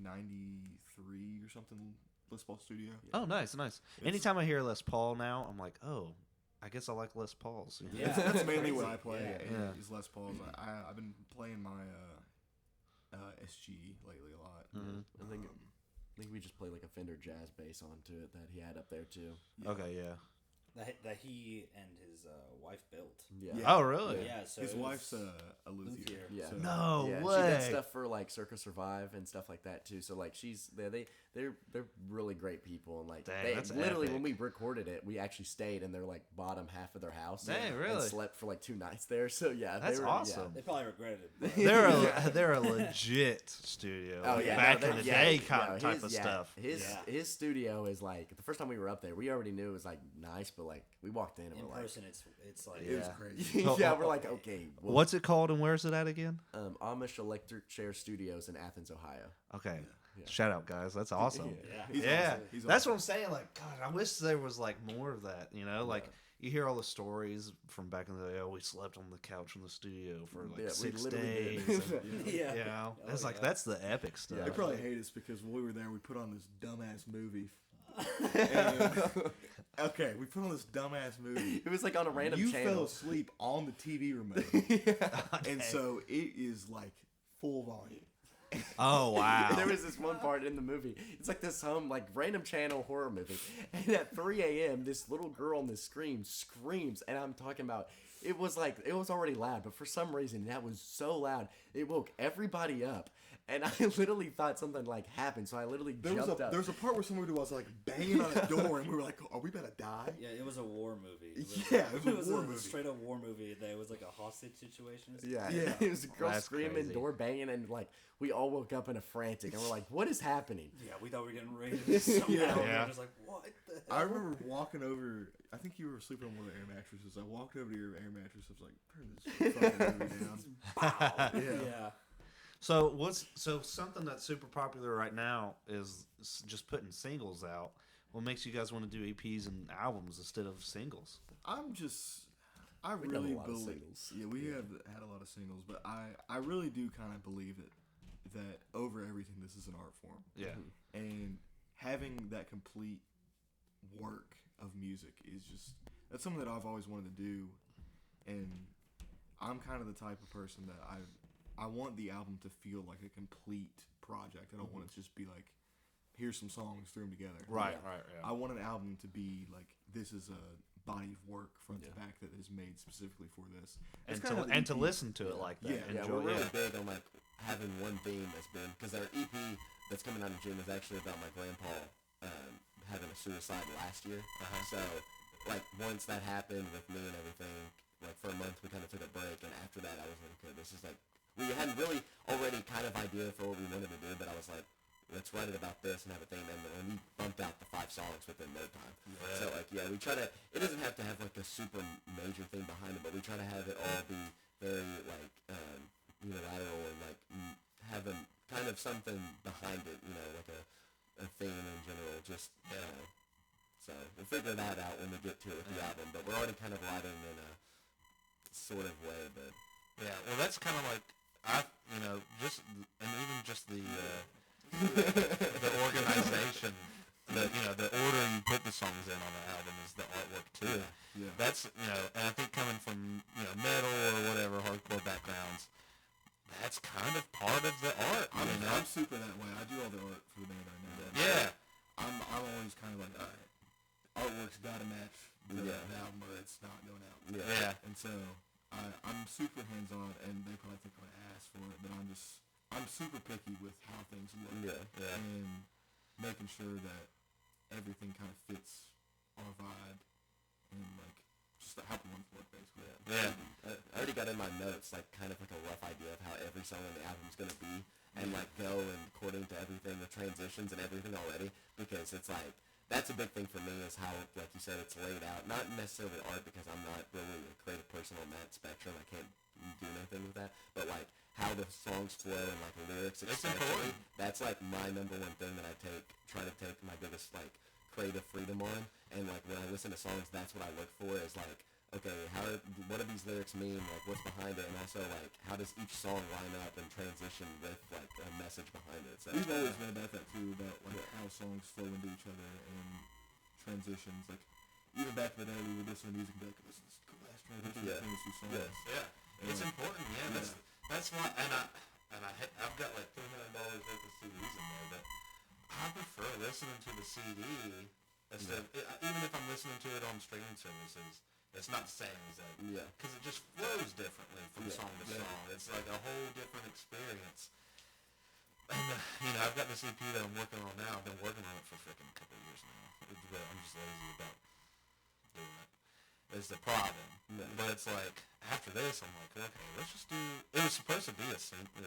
S4: 93 or something Les Paul studio.
S2: Oh, nice. Anytime I hear Les Paul now, I'm like, oh, I guess I like Les Pauls.
S5: Yeah.
S4: That's mainly what I play.
S2: Yeah.
S4: Is Les Pauls. I've been playing my SG lately a lot.
S3: I think we just played like a Fender jazz bass onto it that he had up there too.
S2: Okay, yeah.
S5: That he and his wife built.
S3: Yeah.
S2: Oh, really?
S5: Yeah. So
S4: His
S5: it was
S4: wife's a luthier.
S3: Yeah.
S4: So.
S2: No
S3: Yeah,
S2: way.
S3: she did stuff for like Circus Survive and stuff like that too. So like they're really great people, and like
S2: Dang,
S3: they
S2: that's
S3: literally
S2: epic.
S3: when we recorded it, we actually stayed in their like bottom half of their house.
S2: Dang,
S3: and
S2: really?
S3: slept for like 2 nights there. So yeah,
S2: That's
S3: they were,
S2: awesome.
S5: They probably regretted it. but-
S2: They're a legit studio.
S3: Oh yeah,
S2: back
S3: no,
S2: in the
S3: yeah,
S2: day
S3: no,
S2: type
S3: his-
S2: of
S3: yeah,
S2: stuff.
S3: His studio is like the first time we were up there, we already knew it was like nice, but like we walked in and
S5: In
S3: we're like,
S5: person, it's like
S4: It was
S2: Yeah.
S4: crazy.
S3: yeah, we're like, okay, well,
S2: What's it called and where's it at again?
S3: Amish Electric Chair Studios in Athens, Ohio.
S2: Okay. Shout out, guys. That's awesome.
S5: yeah.
S4: He's
S2: Yeah.
S4: awesome. He's
S2: That's
S4: awesome.
S2: what I'm saying. Like, God, I wish there was like more of that, you know? Like, you hear all the stories from back in the day. Oh, we slept on the couch in the studio for like
S3: Yeah, we
S2: 6
S3: literally
S2: days.
S3: did.
S2: and,
S5: Yeah.
S2: you know?
S5: Oh,
S2: It's like,
S5: yeah.
S2: that's the epic stuff.
S4: They probably hate us because when we were there, we put on this dumbass movie. And- okay, we put on this dumbass movie.
S3: It was like on a random
S4: You fell
S3: channel.
S4: asleep on the TV remote, and so it is like full volume.
S2: Oh, wow.
S3: There was this one part in the movie. It's like this like random channel horror movie, and at 3 a.m. this little girl on the screams, and I'm talking about. It was already loud, but for some reason that was so loud it woke everybody up, and I literally thought something like happened. So I literally jumped up.
S4: There was a part where somebody was like banging on a door, and we were like, "Are we about to die?"
S5: Yeah, it was a war movie.
S4: Yeah, it was a war movie.
S5: Straight up war movie. It was like a hostage situation. or something.
S3: Yeah,
S4: Yeah.
S3: it was a girl
S2: That's
S3: screaming,
S2: crazy.
S3: door banging, and like we all woke up in a frantic, and we're like, "What is happening?"
S5: Yeah, we thought we were getting raided somehow.
S4: Yeah.
S5: We
S2: Yeah.
S5: were just like, what the hell?
S4: I remember walking over. I think you were sleeping on one of the air mattresses. I walked over to your air mattress. I was like, "Turn this fucking movie down."
S5: Yeah.
S2: So something that's super popular right now is just putting singles out. What makes you guys want to do EPs and albums instead of singles?
S4: I
S3: We've done
S4: really
S3: a lot of
S4: believe.
S3: singles.
S4: Yeah, we have had a lot of singles, but I really do kind of believe that over everything, this is an art form,
S2: Yeah.
S4: and having that complete work of music is that's something that I've always wanted to do, and I'm kind of the type of person that I want the album to feel like a complete project. I don't want it to just be like, here's some songs, threw them together.
S2: Right.
S4: I want an album to be like, this is a body of work front to back that is made specifically for this.
S2: And
S4: That's kinda
S2: to,
S4: how the
S2: and to
S4: EP
S2: listen to it like that.
S4: Yeah,
S3: Yeah,
S2: Enjoy,
S3: we're really
S2: yeah.
S3: big on like having one theme that's been because our EP that's coming out in June is actually about my grandpa having a suicide last year. So like once that happened with me and everything, like for a month we kind of took a break, and after that I was like, okay, this is like we had really already kind of idea for what we wanted to do, but I was like, let's write it about this and have a theme, and then we bumped out the 5 songs within no time. So like yeah, we try to. It doesn't have to have like a super major thing behind it, but we try to have it all be very like unilateral and like have a kind of something behind it, you know, like a theme in general. Just so we'll figure that out when we get to it with the album. But we're already kind of writing in a sort of way, but
S2: Yeah, well, that's kind of like just and even just the organization, the order you put the songs in on the album is the artwork too.
S4: Yeah.
S2: That's and I think coming from metal or whatever hardcore backgrounds, that's kind of part of the art.
S4: I'm super that way. I do all the art for the band right now.
S2: Yeah.
S4: I'm always kind of like, all right, artwork's got to match the album, or it's not going out.
S2: Yeah.
S4: And so I'm super hands-on, and they probably think I'm an ass for it, but I'm super picky with how things look.
S3: Yeah.
S4: And making sure that everything kind of fits our vibe and like just how we want to work basically.
S2: Yeah.
S3: I already got in my notes like kind of like a rough idea of how every song on the album's gonna be, and like go and according to everything, the transitions and everything already, because it's like that's a big thing for me is how, like you said, it's laid out. Not necessarily art because I'm not really a creative person on that spectrum. I can't do anything with that, but like how the songs flow and like lyrics, especially. That's like my number one thing that I try to take my biggest like creative freedom on. And like when I listen to songs, that's what I look for is like okay, what do these lyrics mean? Like, what's behind it? And also, like, how does each song line up and transition with, like, a message behind it? So,
S4: we've always been about that, too, about, like, how songs flow into each other and transitions. Like, even back in the day, we would listen to music and be like, listen to this cool ass transition between these two songs.
S2: Yeah. It's important, That's why, I've got like $300 worth of CDs in there that I prefer listening to the CD instead even if I'm listening to it on streaming services. It's not the same as that.
S3: Yeah.
S2: Because it just flows differently from song to song. It's like a whole different experience. And, I've got this EP that I'm working on now. I've been working on it for freaking a couple of years now. But I'm just lazy about doing it. Is the problem. But it's like, after this, I'm like, okay, let's just do... It was supposed to be a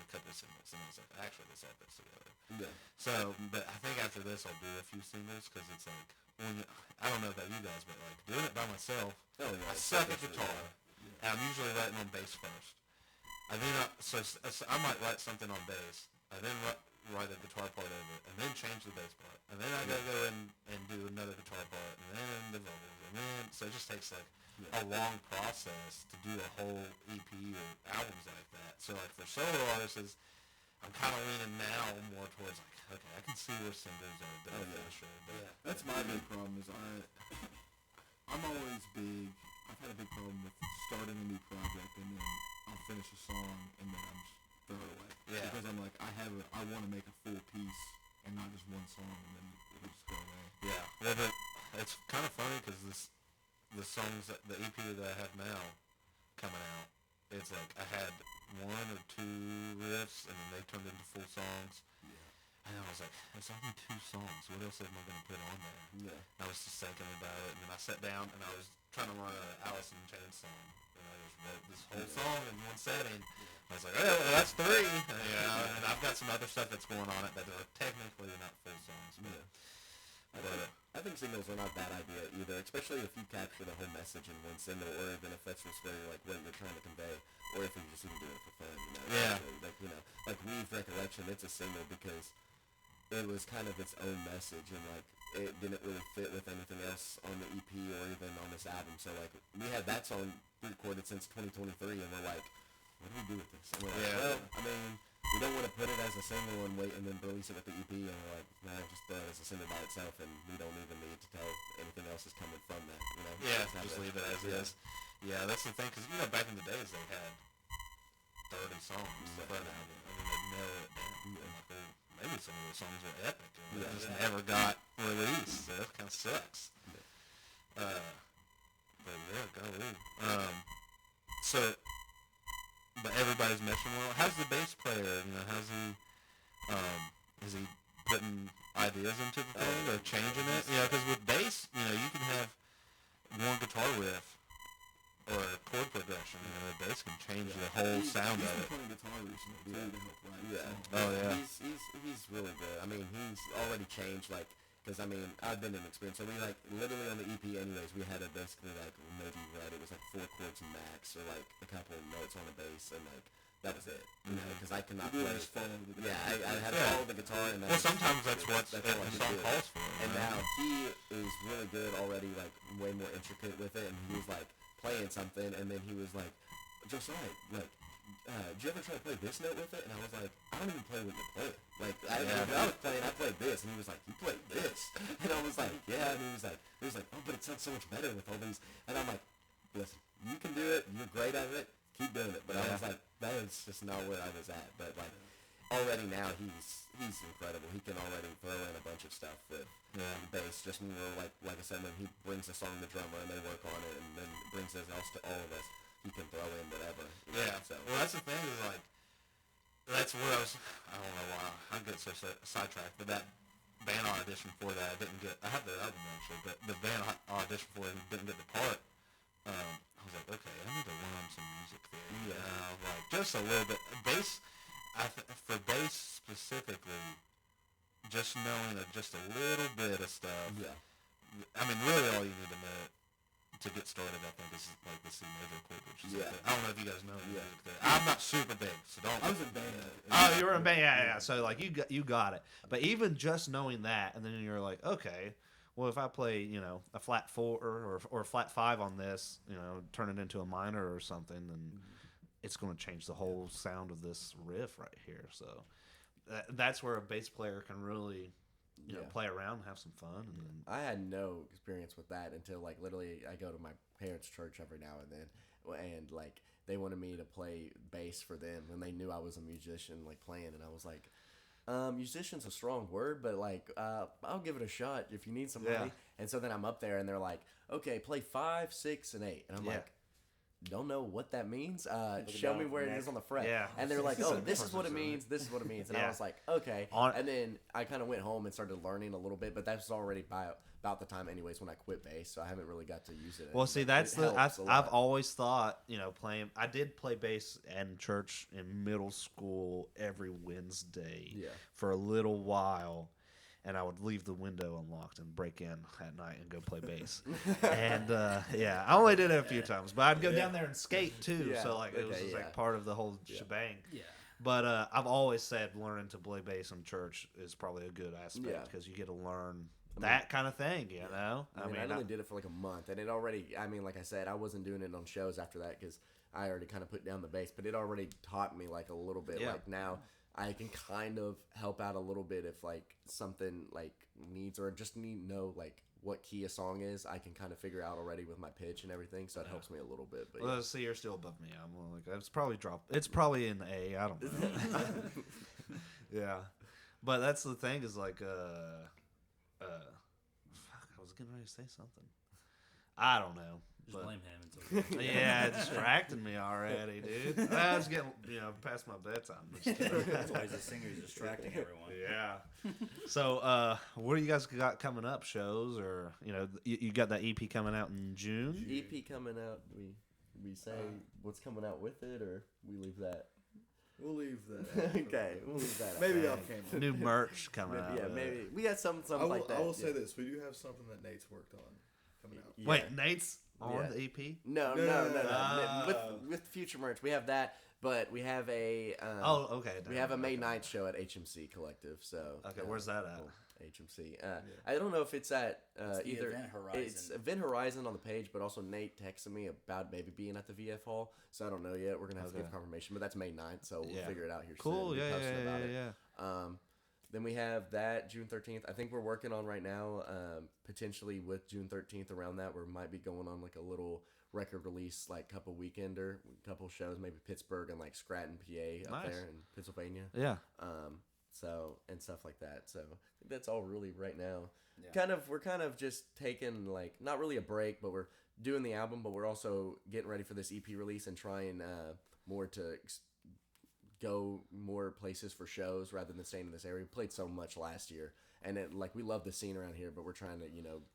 S2: couple of singles. And I was like, actually, this all fits together.
S3: Yeah.
S2: So, but I think after this, I'll do a few singles because it's like, I don't know about you guys, but like doing it by myself, I suck at guitar. And I'm usually writing on bass first. So I might write something on bass. I then write a guitar part over it, and then change the bass part. And then I gotta go in and do another guitar part, and then the vocals, and then... So it just takes like a long process to do a whole EP or albums like that. So like for solo artists, I'm kind of leaning now more towards like, okay, I can see where singles are beneficial.
S4: That's my big problem is I'm always big. I've had a big problem with starting a new project and then I'll finish a song and then I'm just throw it away.
S2: Yeah.
S4: Because I'm like, I want to make a full piece and not just one song and then it'll just go away.
S2: Yeah. Well, it's kind of funny because the songs, the EP that I have now coming out, it's like I had one or two riffs and then they turned into full songs. And I was like, it's only 2 songs. What else am I going to put on there?
S3: Yeah.
S2: And I was just thinking about it, and then I sat down and I was trying to run an Alice in Chains song. And I just wrote this whole song in one setting. I was like, oh, well, that's 3. And I've got some other stuff that's going on it that are technically not full songs. But,
S3: I think singles are not a bad idea either, especially if you capture the whole message in one single, or even if that's just very like what you're trying to convey, or if you're just even doing it for fun,
S2: Yeah.
S3: Actually, like Weave Recollection, it's a single because it was kind of its own message, and like it didn't really fit with anything else on the EP or even on this album. So like we had that song recorded since 2023, and we're like, what do we do with this? And we're like, well, I mean, we don't want to put it as a single and wait and then release it with the EP, and we're like, nah, just throw it as a single by itself, and we don't even need to tell anything else is coming from that,
S2: Yeah, just leave it as is. Yeah, that's the thing, because back in the days they had 30 songs, but I mean they nailed it down. And like, maybe some of those songs are epic, and they just never got released. So that kind of sucks. But yeah, golly. But everybody's meshing well. How's the bass player? How's he? Is he putting ideas into the thing or changing it? Because with bass, you can have one guitar riff or a chord progression, the bass can change the whole sound of it.
S4: He's been playing guitar recently too to help write.
S2: Oh yeah.
S3: He's really good. I mean, he's already changed because I mean, I've been in experience. So we like literally on the EP, anyways, we had basically like maybe it was like 4 chords max, or like a couple of notes on the bass, and like that was it. Because I cannot play. I had to follow the guitar. And
S2: sometimes that's what the song calls for.
S3: And now he is really good already, like way more intricate with it, and he was like playing something, and then he was like, Josiah, like, did you ever try to play this note with it? And I was like, I don't even play with the play. Like, when I was playing, I played this, and he was like, you played this? And I was like, yeah, and he was like, oh, but it sounds so much better with all these. And I'm like, listen, you can do it, you're great at it, keep doing it. But I was like, that is just not where I was at. But like, already now he's incredible. He can already throw in a bunch of stuff with bass. Just more like I said, when he brings a song to the drummer and they work on it, and then brings his else to all of us, he can throw in whatever.
S2: So. Well, that's the thing is like, that's where I don't know why I get so sidetracked, but that band audition for that I had the album actually, but the band audition for it didn't get the part. I was like, okay, I need to learn some music theory. Like just a little bit. Bass, for bass specifically, just knowing just a little bit of stuff. Yeah. I mean, really all you need to know to get started, I think, is like the C major chord, which is like I don't know if you guys know music theory. I'm not super big, so don't.
S4: I was in band.
S2: Oh, you were in band, yeah. So like you got it. But even just knowing that, and then you're like, okay, well, if I play, a flat 4 or a flat 5 on this, turn it into a minor or something, then it's going to change the whole sound of this riff right here. So that's where a bass player can really, play around and have some fun. And then,
S3: I had no experience with that until like literally I go to my parents' church every now and then, and like they wanted me to play bass for them, and they knew I was a musician, like playing, and I was like, musician's a strong word, but like I'll give it a shot if you need somebody.
S2: Yeah.
S3: And so then I'm up there, and they're like, okay, play 5, 6, and 8, and I'm like, don't know what that means. Show me where it is on the fret.
S2: Yeah.
S3: And they're like, oh, this is what it means. This is what it means. And I was like, okay. And then I kind of went home and started learning a little bit, but that was already about the time anyways when I quit bass, so I haven't really got to use it.
S2: Well, see, I've always thought, playing. I did play bass in church in middle school every Wednesday for a little while. And I would leave the window unlocked and break in at night and go play bass. And I only did it a few times, but I'd go down there and skate too. So like it was just like part of the whole shebang. Yeah. But I've always said learning to play bass in church is probably a good aspect because you get to learn that kind of thing. You know.
S3: I mean, I only did it for like a month, and it already. I mean, like I said, I wasn't doing it on shows after that because I already kind of put down the bass, but it already taught me like a little bit. Like now, I can kind of help out a little bit if like something like needs or just need to know like what key a song is. I can kind of figure out already with my pitch and everything, so it helps me a little bit. But
S2: well, see, you're still above me. I'm like, it's probably dropped. It's probably in A. I don't know. Yeah, but that's the thing is like, fuck, I was getting ready to say something. I don't know.
S5: Just blame him. Until
S2: yeah, it distracted me already, dude. I was getting, past my bedtime.
S5: That's why he's a singer. He's distracting everyone.
S2: Yeah. So, what do you guys got coming up? Shows or, you got that EP coming out in June?
S3: EP coming out, we say what's coming out with it, or we leave that?
S4: We'll leave that.
S3: Okay, we'll leave that.
S4: Maybe off camera.
S2: New merch coming out.
S3: Yeah, maybe. We got something like that.
S4: I will say this. We do have something that Nate's worked on coming out.
S2: Yeah. Wait, Nate's on the EP?
S3: No. With future merch, we have that, but we have a.
S2: Okay.
S3: We have a May 9th show at HMC Collective. So.
S2: Okay, where's that at?
S3: HMC. I don't know if it's at
S5: it's
S3: either.
S5: Event Horizon.
S3: It's Event Horizon on the page, but also Nate texted me about maybe being at the VF Hall. So I don't know yet. We're gonna have to give confirmation, but that's May 9th, so we'll figure it out here soon.
S2: Cool. Yeah.
S3: Then we have that June 13th. I think we're working on right now, potentially with June 13th around that, we might be going on like a little record release, like couple shows, maybe Pittsburgh and like Scranton, PA up there in Pennsylvania.
S2: Yeah.
S3: So, and stuff like that. So I think that's all really right now. Yeah. We're kind of just taking like, not really a break, but we're doing the album, but we're also getting ready for this EP release and trying more to go more places for shows rather than staying in this area. We played so much last year, and we love the scene around here, but we're trying to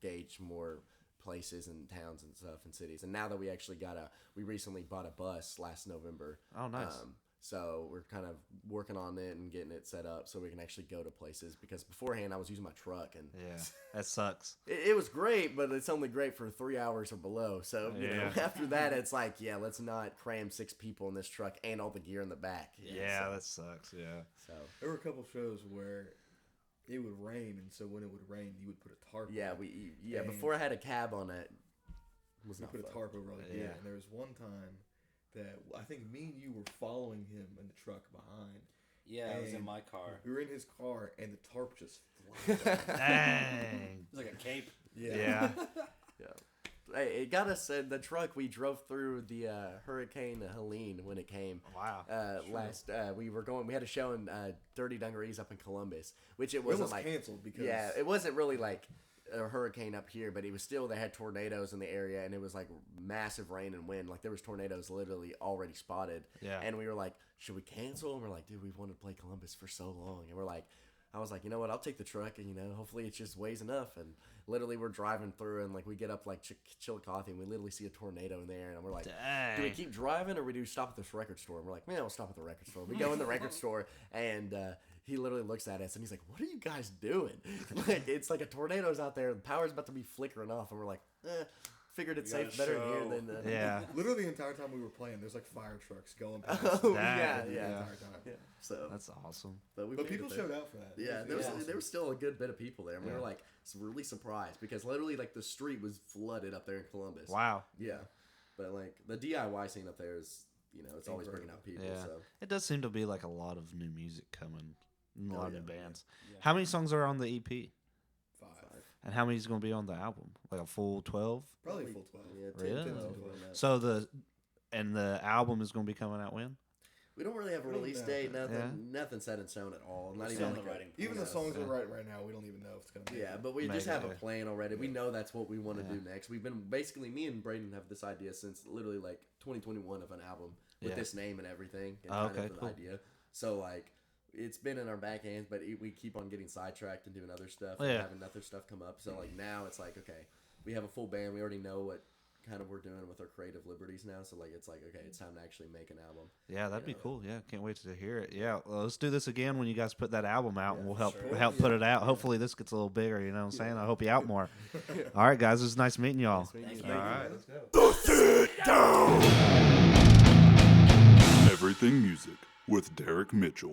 S3: gauge more places and towns and stuff and cities. And now that we actually we recently bought a bus last November.
S2: Oh, nice.
S3: So we're kind of working on it and getting it set up so we can actually go to places, because beforehand I was using my truck, and
S2: that sucks.
S3: It was great, but it's only great for 3 hours or below. So after that, it's like, let's not cram 6 people in this truck and all the gear in the back.
S2: Yeah, that sucks. Yeah.
S3: So
S4: there were a couple shows where it would rain, and so when it would rain, you would put a tarp.
S3: Yeah, before I had a cab on it.
S4: We put a tarp over all the gear, and there was one time that I think me and you were following him in the truck behind.
S5: Yeah, I was in my car.
S4: We were in his car, and the tarp just flew.
S2: Dang.
S5: It was like a cape.
S2: Yeah.
S3: Hey, it got us in the truck. We drove through the Hurricane Helene when it came.
S2: Wow.
S3: We had a show in Dirty Dungarees up in Columbus, which it wasn't like
S4: canceled because
S3: it wasn't really like a hurricane up here, but it was still, they had tornadoes in the area, and it was like massive rain and wind. Like there was tornadoes literally already spotted.
S2: Yeah.
S3: And we were like, should we cancel? And we're like, dude, we've wanted to play Columbus for so long. And I was like, you know what? I'll take the truck, and hopefully it just weighs enough. And literally we're driving through, and like we get up like Chillicothe, and we literally see a tornado in the air, and we're like,
S2: dang.
S3: Do we keep driving, or we do stop at this record store? And we're like, man, we'll stop at the record store. We go in the record store, and he literally looks at us, and he's like, what are you guys doing? Like, it's like a tornado's out there, the power's about to be flickering off, and we're like, figured it's safe better in here than
S2: yeah.
S4: Literally the entire time we were playing, there's like fire trucks going past.
S3: Oh,
S4: the entire time.
S3: Yeah. So
S2: That's awesome.
S4: But people showed out for that.
S3: Yeah, there was still a good bit of people there. And we were like really surprised because literally like the street was flooded up there in Columbus.
S2: Wow.
S3: Yeah, but like the DIY scene up there is, it's always bringing out people.
S2: Yeah.
S3: So
S2: It does seem to be like a lot of new music coming, a lot of new bands.
S4: Yeah.
S2: How many songs are on the EP?
S4: 5.
S2: And how many is going to be on the album? Like a full 12?
S4: Probably full 12.
S3: Yeah, 10,
S2: Really?
S3: 10, 12, that.
S2: So the album is going to be coming out when?
S3: We don't really have a release
S4: know.
S3: date. Nothing set in stone at all. Not
S5: still
S3: even
S5: in the
S3: like
S5: writing
S4: Even the
S5: process.
S4: songs we're writing right now, we don't even know if it's gonna be.
S3: yeah, but we just have a
S2: Maybe.
S3: plan already. We know that's what we want to do next. We've been basically me and Braden have this idea since literally like 2021 of an album with this name and everything and kind of an idea. So like it's been in our back hands, but we keep on getting sidetracked and doing other stuff and having other stuff come up. So like now it's like okay, we have a full band. We already know what kind of we're doing with our creative liberties now. So like it's like okay, it's time to actually make an album.
S2: Yeah, that'd be cool. Yeah, can't wait to hear it. Yeah, well, let's do this again when you guys put that album out, and we'll help put it out. Hopefully, this gets a little bigger. You know what I'm saying? I hope you out more. All right, guys, it was nice meeting y'all.
S3: Nice meeting
S2: All
S3: you.
S2: right,
S4: Let's go.
S1: The Sit Down! Everything Music with Derek Mitchell.